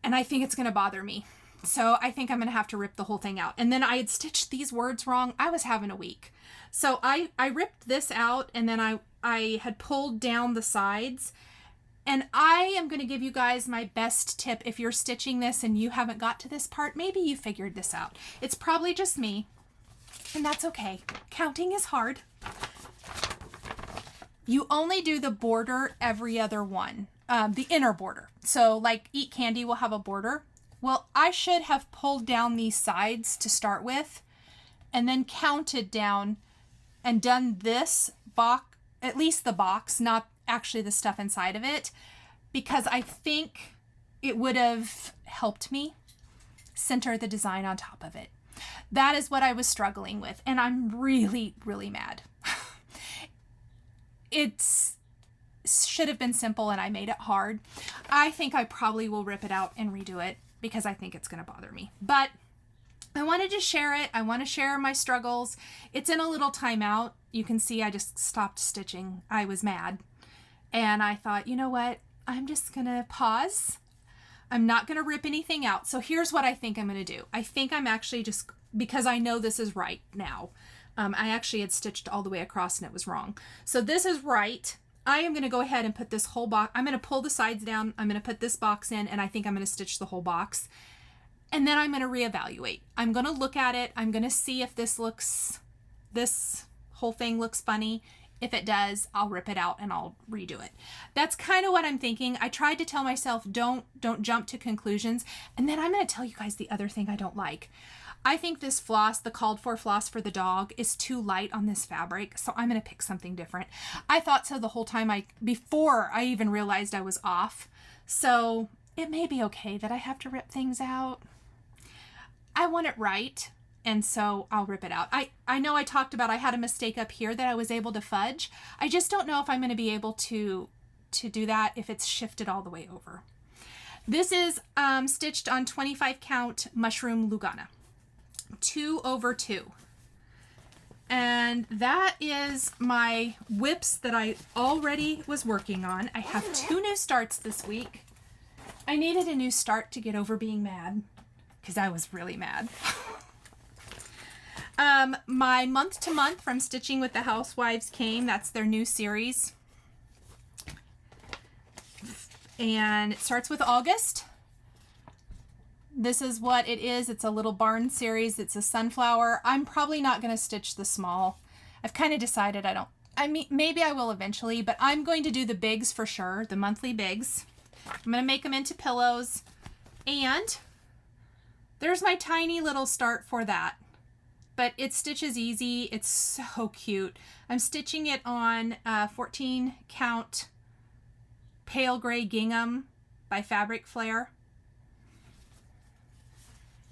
And I think it's going to bother me. So I think I'm going to have to rip the whole thing out. And then I had stitched these words wrong. I was having a week. So I ripped this out, and then I had pulled down the sides, And I am going to give you guys my best tip if you're stitching this and you haven't got to this part. Maybe you figured this out. It's probably just me, and that's okay. Counting is hard. You only do the border every other one, the inner border. So like Eat Candy will have a border. Well, I should have pulled down these sides to start with and then counted down and done this box, at least the box, not actually the stuff inside of it, because I think it would have helped me center the design on top of it. That is what I was struggling with, and I'm really, really mad. It should have been simple and I made it hard. I think I probably will rip it out and redo it because I think it's going to bother me. But I wanted to share it. I want to share my struggles. It's in a little timeout. You can see I just stopped stitching. I was mad. And I thought, you know what? I'm just going to pause. I'm not going to rip anything out. So here's what I think I'm going to do. I think I'm actually just, because I know this is right now. I actually had stitched all the way across and it was wrong. So this is right. I am going to go ahead and put this whole box. I'm going to pull the sides down. I'm going to put this box in, and I think I'm going to stitch the whole box. And then I'm going to reevaluate. I'm going to look at it. I'm going to see if this whole thing looks funny. If it does, I'll rip it out and I'll redo it. That's kind of what I'm thinking. I tried to tell myself, don't jump to conclusions. And then I'm going to tell you guys the other thing I don't like. I think this floss, the called for floss for the dog, is too light on this fabric. So I'm going to pick something different. I thought so the whole time before I even realized I was off. So it may be okay that I have to rip things out. I want it right. And so I'll rip it out. I know I talked about I had a mistake up here that I was able to fudge. I just don't know if I'm going to be able to do that if it's shifted all the way over. This is stitched on 25 count mushroom Lugana, 2/2. And that is my whips that I already was working on. I have 2 new starts this week. I needed a new start to get over being mad because I was really mad. My month to month from Stitching with the Housewives came. That's their new series. And it starts with August. This is what it is. It's a little barn series. It's a sunflower. I'm probably not going to stitch the small. I've kind of decided maybe I will eventually, but I'm going to do the bigs for sure, the monthly bigs. I'm going to make them into pillows. And there's my tiny little start for that. But it stitches easy. It's so cute. I'm stitching it on 14 count pale gray gingham by Fabric Flair.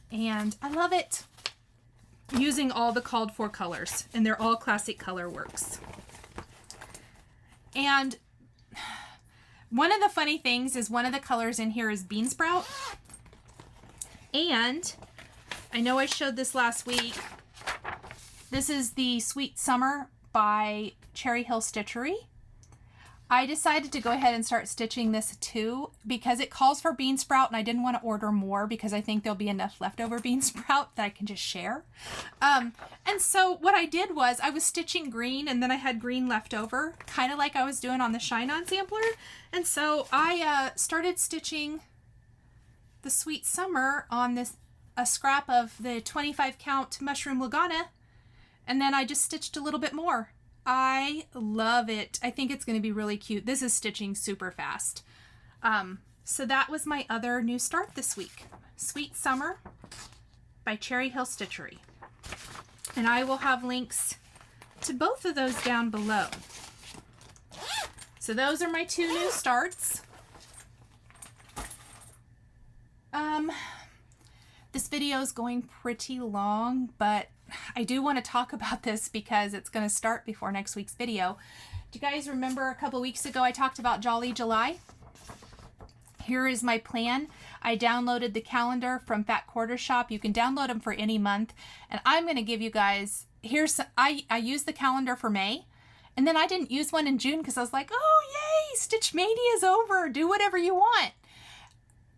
And I love it. Using all the called for colors, and they're all classic color works. And one of the funny things is one of the colors in here is bean sprout. And I know I showed this last week. This is the Sweet Summer by Cherry Hill Stitchery. I decided to go ahead and start stitching this too because it calls for bean sprout, and I didn't want to order more because I think there'll be enough leftover bean sprout that I can just share. And so what I did was I was stitching green, and then I had green left over, kind of like I was doing on the Shine On sampler. And so I started stitching the Sweet Summer on a scrap of the 25 count mushroom Lugana, and then I just stitched a little bit more. I love it. I think it's going to be really cute. This is stitching super fast. So that was my other new start this week. Sweet Summer by Cherry Hill Stitchery. And I will have links to both of those down below. So those are my 2 new starts. This video is going pretty long, but I do want to talk about this because it's going to start before next week's video. Do you guys remember a couple weeks ago I talked about Jolly July? Here is my plan. I downloaded the calendar from Fat Quarter Shop. You can download them for any month. And I'm going to give you guys, I used the calendar for May. And then I didn't use one in June because I was like, oh yay, Stitch Mania is over. Do whatever you want.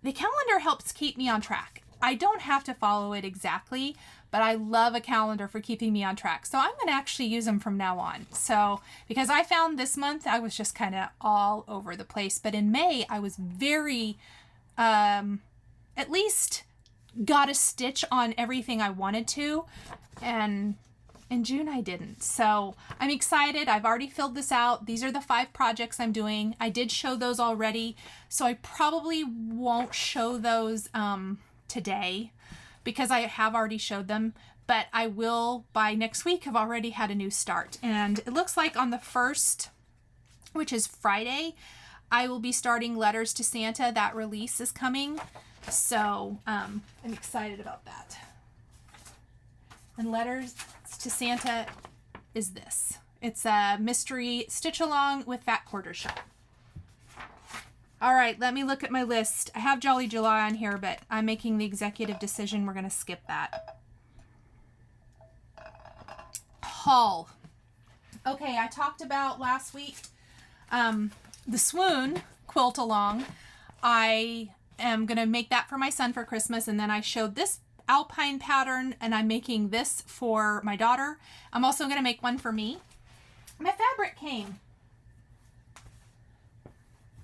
The calendar helps keep me on track. I don't have to follow it exactly, but I love a calendar for keeping me on track. So I'm going to actually use them from now on. So because I found this month I was just kind of all over the place, but in May I was very, at least got a stitch on everything I wanted to, and in June I didn't. So I'm excited. I've already filled this out. These are the 5 projects I'm doing. I did show those already, so I probably won't show those today because I have already showed them, but I will by next week have already had a new start. And it looks like on the 1st, which is Friday, I will be starting Letters to Santa. That release is coming. So I'm excited about that. And Letters to Santa is this. It's a mystery stitch along with Fat Quarter Shop. All right, let me look at my list. I have Jolly July on here, but I'm making the executive decision. We're going to skip that. Haul. Okay, I talked about last week the Swoon quilt along. I am going to make that for my son for Christmas, and then I showed this alpine pattern, and I'm making this for my daughter. I'm also going to make one for me. My fabric came.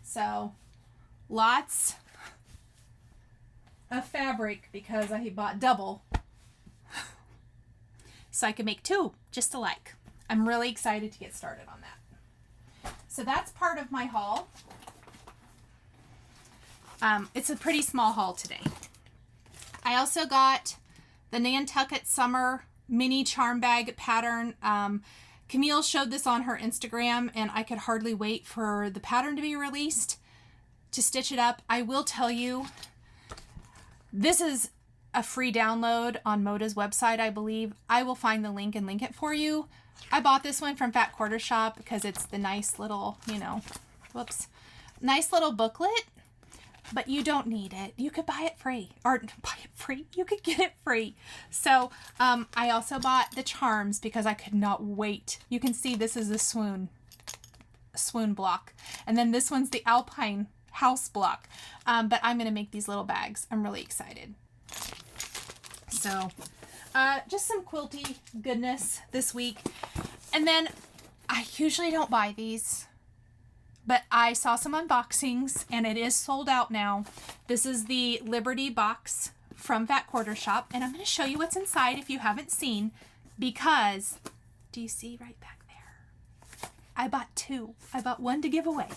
So lots of fabric because I bought double so I can make 2 just alike. I'm really excited to get started on that. So that's part of my haul. It's a pretty small haul today. I also got the Nantucket Summer Mini Charm Bag pattern. Camille showed this on her Instagram, and I could hardly wait for the pattern to be released to stitch it up. I will tell you, this is a free download on Moda's website, I believe. I will find the link and link it for you. I bought this one from Fat Quarter Shop because it's the nice little, nice little booklet. But you don't need it. You could buy it free. Or buy it free. You could get it free. So I also bought the charms because I could not wait. You can see this is a swoon block. And then this one's the alpine house block. But I'm going to make these little bags. I'm really excited. So just some quilty goodness this week. And then I usually don't buy these, but I saw some unboxings and it is sold out now. This is the Liberty box from Fat Quarter Shop, and I'm going to show you what's inside if you haven't seen, because do you see right back there? I bought 2. I bought 1 to give away.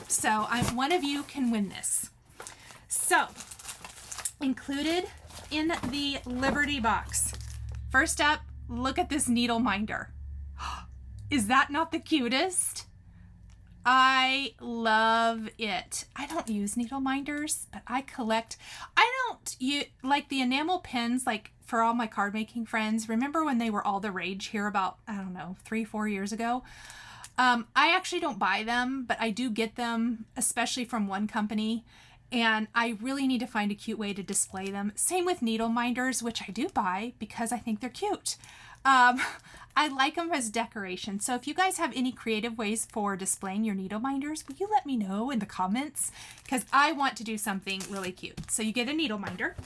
So one of you can win this. So included in the Liberty box, first up, look at this needle minder. Is that not the cutest? I love it. I don't use needle minders, but I collect. I don't like the enamel pins, like for all my card making friends. Remember when they were all the rage here about, I don't know, 3-4 years ago? I actually don't buy them, but I do get them, especially from one company. And I really need to find a cute way to display them. Same with needle minders, which I do buy because I think they're cute. I like them as decoration. So if you guys have any creative ways for displaying your needle minders, will you let me know in the comments? Because I want to do something really cute. So you get a needle minder.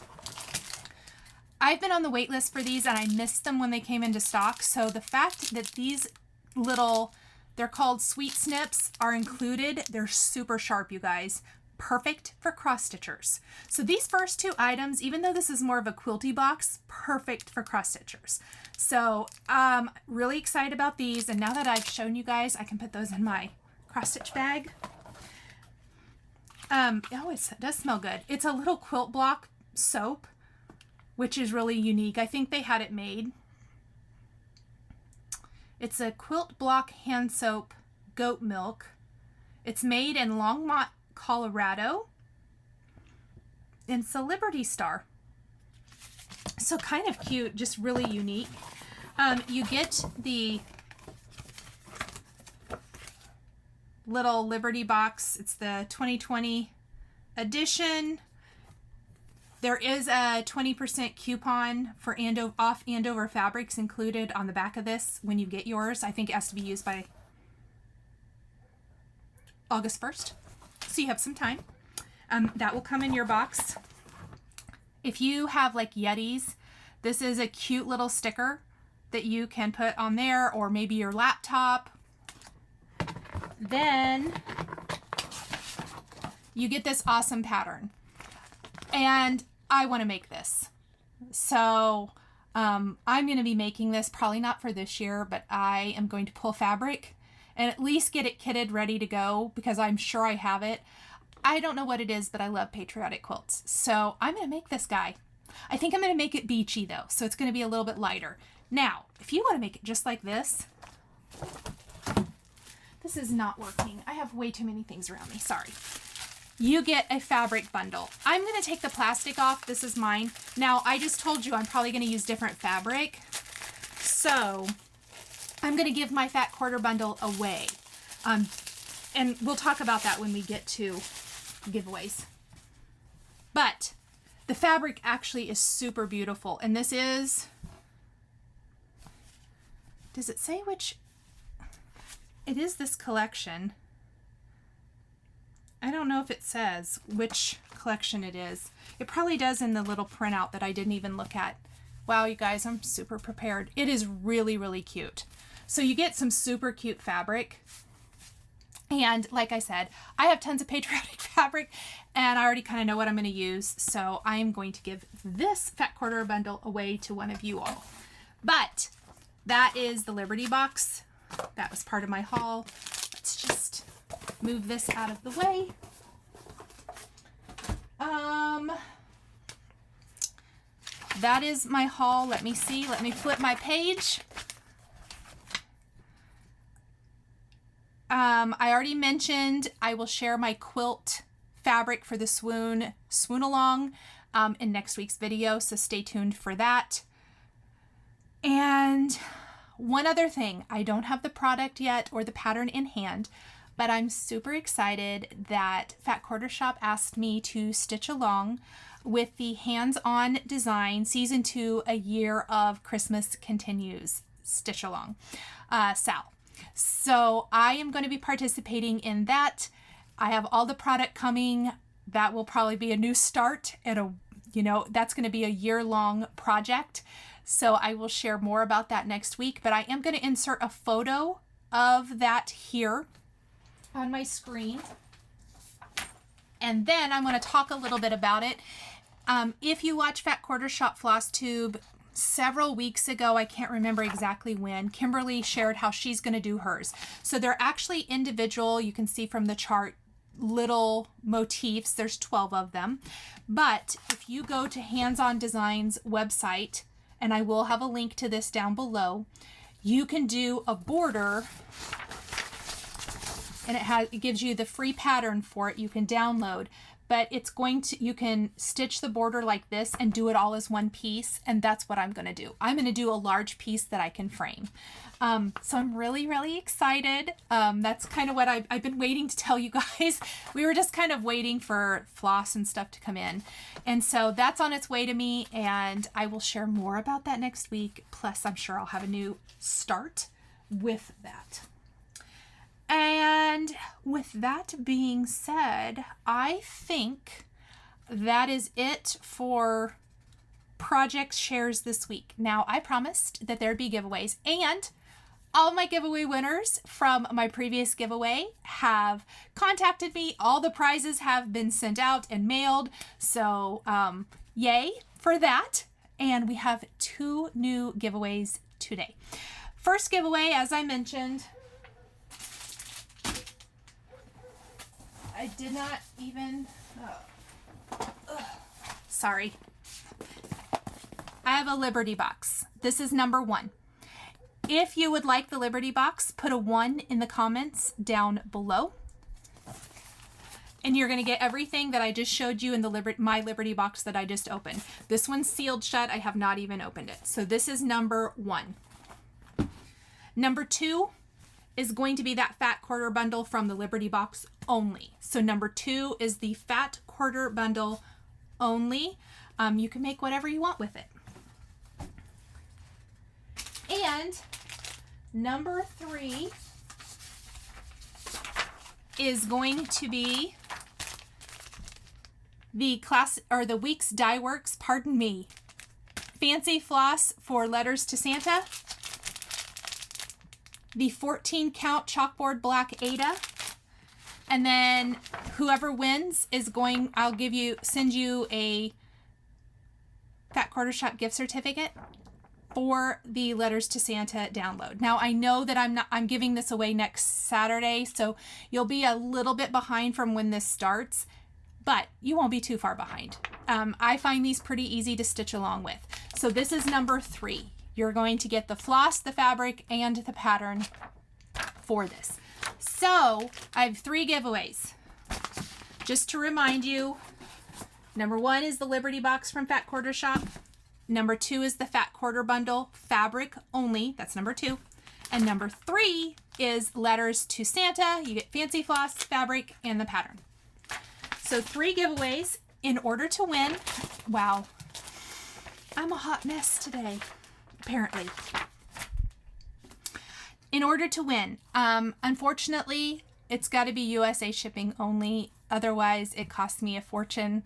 I've been on the wait list for these and I missed them when they came into stock. So the fact that these little, they're called sweet snips, are included, they're super sharp, you guys. Perfect for cross stitchers. So these first 2 items, even though this is more of a quilty box, perfect for cross stitchers. So really excited about these, and now that I've shown you guys, I can put those in my cross stitch bag. Oh, it does smell good. It's a little quilt block soap, which is really unique. I think they had it made. It's a quilt block hand soap, goat milk. It's made in Longmont, Colorado. And it's a Liberty Star. So kind of cute, just really unique. You get the little Liberty box. It's the 2020 edition. There is a 20% coupon for off Andover fabrics included on the back of this when you get yours. I think it has to be used by August 1st. So you have some time. That will come in your box. If you have like Yetis, This is a cute little sticker that you can put on there, or maybe your laptop. Then you get this awesome pattern. And I want to make this. So I'm going to be making this, probably not for this year, but I am going to pull fabric and at least get it kitted, ready to go, because I'm sure I have it. I don't know what it is, but I love patriotic quilts. So I'm going to make this guy. I think I'm going to make it beachy though, so it's going to be a little bit lighter. Now, if you want to make it just like this is not working. I have way too many things around me, sorry. You get a fabric bundle. I'm going to take the plastic off. This is mine. Now, I just told you I'm probably going to use different fabric. So I'm going to give my fat quarter bundle away. And we'll talk about that when we get to giveaways. But the fabric actually is super beautiful. And this is, does it say which? It is this collection. I don't know if it says which collection it is. It probably does in the little printout that I didn't even look at. Wow, you guys, I'm super prepared. It is really, really cute. So you get some super cute fabric. And like I said, I have tons of patriotic fabric and I already kind of know what I'm going to use. So I am going to give this fat quarter bundle away to one of you all. But that is the Liberty box. That was part of my haul. Let's just move this out of the way. That is my haul. Let me see. Let me flip my page. I already mentioned I will share my quilt fabric for the Swoonalong in next week's video, so stay tuned for that. And one other thing, I don't have the product yet or the pattern in hand, but I'm super excited that Fat Quarter Shop asked me to stitch along with the hands-on design season 2, A Year of Christmas Continues stitch along, Sal. So I am going to be participating in that. I have all the product coming. That will probably be a new start and that's going to be a year-long project. So I will share more about that next week, but I am going to insert a photo of that here on my screen. And then I'm going to talk a little bit about it. If you watch Fat Quarter Shop Flosstube, several weeks ago, I can't remember exactly when, Kimberly shared how she's going to do hers. So they're actually individual, you can see from the chart, little motifs. There's 12 of them. But if you go to Hands On Designs website, and I will have a link to this down below, you can do a border, and it gives you the free pattern for it you can download. But it's you can stitch the border like this and do it all as one piece. And that's what I'm going to do. I'm going to do a large piece that I can frame. So I'm really, really excited. That's kind of what I've been waiting to tell you guys. We were just kind of waiting for Floss and stuff to come in. And so that's on its way to me. And I will share more about that next week. Plus, I'm sure I'll have a new start with that. And with that being said, I think that is it for project shares this week. Now, I promised that there'd be giveaways, and all my giveaway winners from my previous giveaway have contacted me. All the prizes have been sent out and mailed. So, yay for that. And we have 2 new giveaways today. First giveaway, as I mentioned, I did not even, sorry. I have a Liberty box. This is number 1. If you would like the Liberty box, put a 1 in the comments down below. And you're going to get everything that I just showed you in the my Liberty box that I just opened. This one's sealed shut. I have not even opened it. So this is number 1. Number 2 is going to be that fat quarter bundle from the Liberty box only. So number 2 is the fat quarter bundle only. You can make whatever you want with it. And number 3 is going to be the week's die works, pardon me, Fancy Floss for Letters to Santa, the 14 count chalkboard black Ada, and then whoever wins is going, I'll send you a Fat Quarter Shop gift certificate for the Letters to Santa download. Now I know that I'm giving this away next Saturday, so you'll be a little bit behind from when this starts, but you won't be too far behind. I find these pretty easy to stitch along with. So this is number 3. You're going to get the floss, the fabric, and the pattern for this. So I have 3 giveaways. Just to remind you, number 1 is the Liberty Box from Fat Quarter Shop. Number 2 is the Fat Quarter Bundle, fabric only. That's number 2. And number 3 is Letters to Santa. You get Fancy Floss, fabric, and the pattern. So 3 giveaways in order to win. Wow. I'm a hot mess today, apparently. In order to win, unfortunately, it's got to be USA shipping only. Otherwise, it costs me a fortune.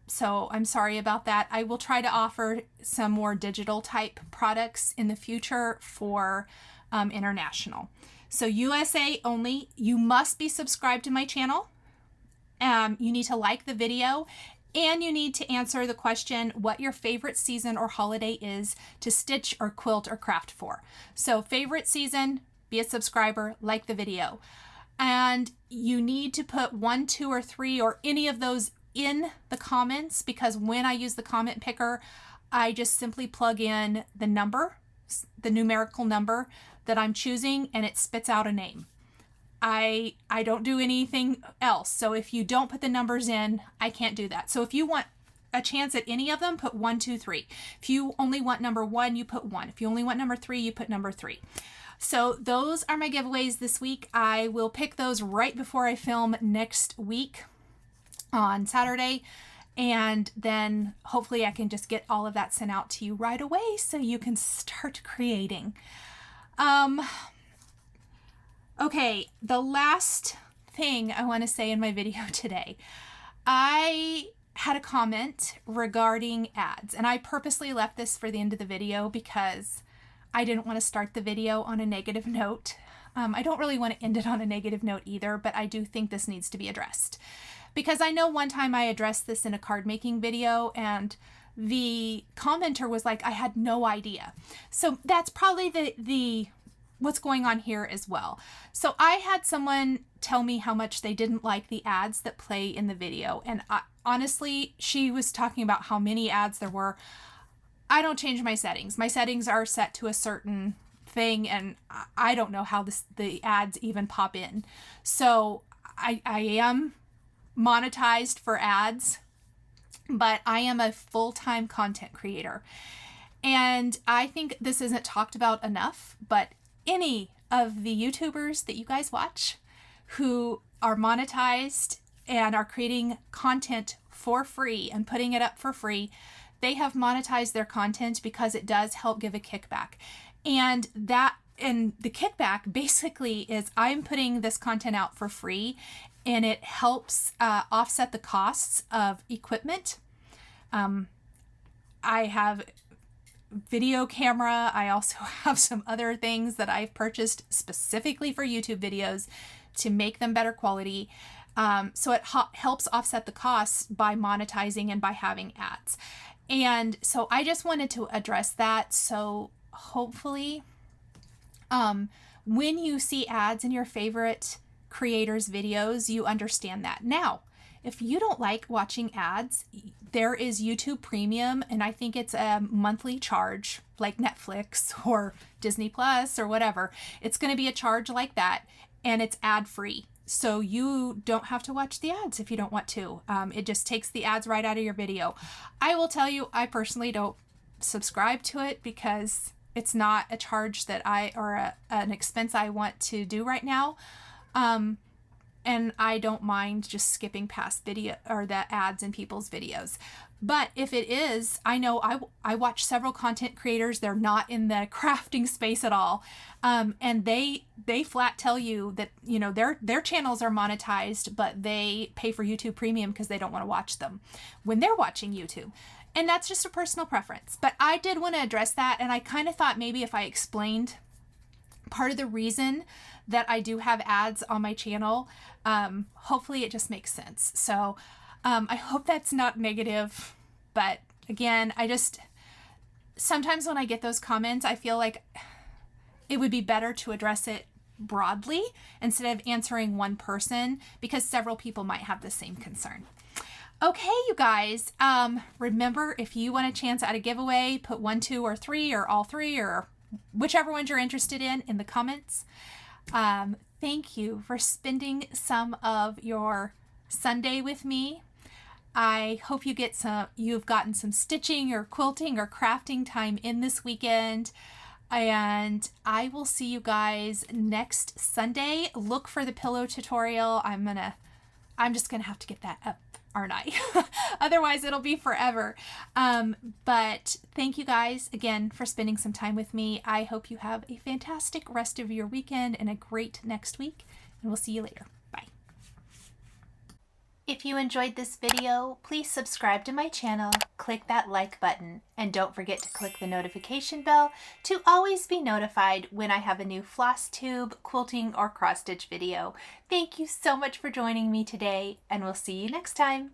So I'm sorry about that. I will try to offer some more digital type products in the future for international. So USA only. You must be subscribed to my channel. You need to like the video, and you need to answer the question what your favorite season or holiday is to stitch or quilt or craft for. So favorite season, be a subscriber, like the video. And you need to put 1, 2, or 3 or any of those in the comments, because when I use the comment picker, I just simply plug in the number, the numerical number that I'm choosing, and it spits out a name. I don't do anything else. So if you don't put the numbers in, I can't do that. So if you want a chance at any of them, put 1, 2, 3. If you only want number 1, you put 1. If you only want number 3, you put number 3. So those are my giveaways this week. I will pick those right before I film next week on Saturday. And then hopefully I can just get all of that sent out to you right away so you can start creating. Okay, the last thing I want to say in my video today. I had a comment regarding ads, and I purposely left this for the end of the video because I didn't want to start the video on a negative note. I don't really want to end it on a negative note either, but I do think this needs to be addressed. Because I know one time I addressed this in a card making video, and the commenter was like, I had no idea. So that's probably the what's going on here as well. So I had someone tell me how much they didn't like the ads that play in the video. And honestly, she was talking about how many ads there were. I don't change my settings. My settings are set to a certain thing, and I don't know how the ads even pop in. So I am monetized for ads, but I am a full-time content creator. And I think this isn't talked about enough, but any of the YouTubers that you guys watch who are monetized and are creating content for free and putting it up for free, they have monetized their content because it does help give a kickback. And the kickback basically is I'm putting this content out for free, and it helps offset the costs of equipment. I have video camera. I also have some other things that I've purchased specifically for YouTube videos to make them better quality. So it helps offset the costs by monetizing and by having ads. And so I just wanted to address that. So hopefully when you see ads in your favorite creators' videos, you understand that. Now, if you don't like watching ads, there is YouTube Premium, and I think it's a monthly charge like Netflix or Disney Plus or whatever. It's going to be a charge like that, and it's ad-free. So you don't have to watch the ads if you don't want to. It just takes the ads right out of your video. I will tell you, I personally don't subscribe to it because it's not a charge that an expense I want to do right now. and I don't mind just skipping past video or the ads in people's videos. But if it is, I know I watch several content creators. They're not in the crafting space at all, and they flat tell you that, you know, their channels are monetized, but they pay for YouTube Premium because they don't want to watch them when they're watching YouTube. And that's just a personal preference. But I did want to address that, and I kind of thought maybe if I explained part of the reason that I do have ads on my channel, hopefully it just makes sense. So I hope that's not negative, but again, sometimes when I get those comments, I feel like it would be better to address it broadly instead of answering one person, because several people might have the same concern. Okay, you guys, remember, if you want a chance at a giveaway, put 1, 2, or 3, or all 3, or whichever ones you're interested in the comments. Thank you for spending some of your Sunday with me. I hope you've gotten some stitching or quilting or crafting time in this weekend. And I will see you guys next Sunday. Look for the pillow tutorial. I'm just gonna have to get that up, aren't I? Otherwise it'll be forever. But thank you guys again for spending some time with me. I hope you have a fantastic rest of your weekend and a great next week, and we'll see you later. Bye. If you enjoyed this video, please subscribe to my channel, click that like button, and don't forget to click the notification bell to always be notified when I have a new Flosstube, quilting, or cross stitch video. Thank you so much for joining me today, and we'll see you next time.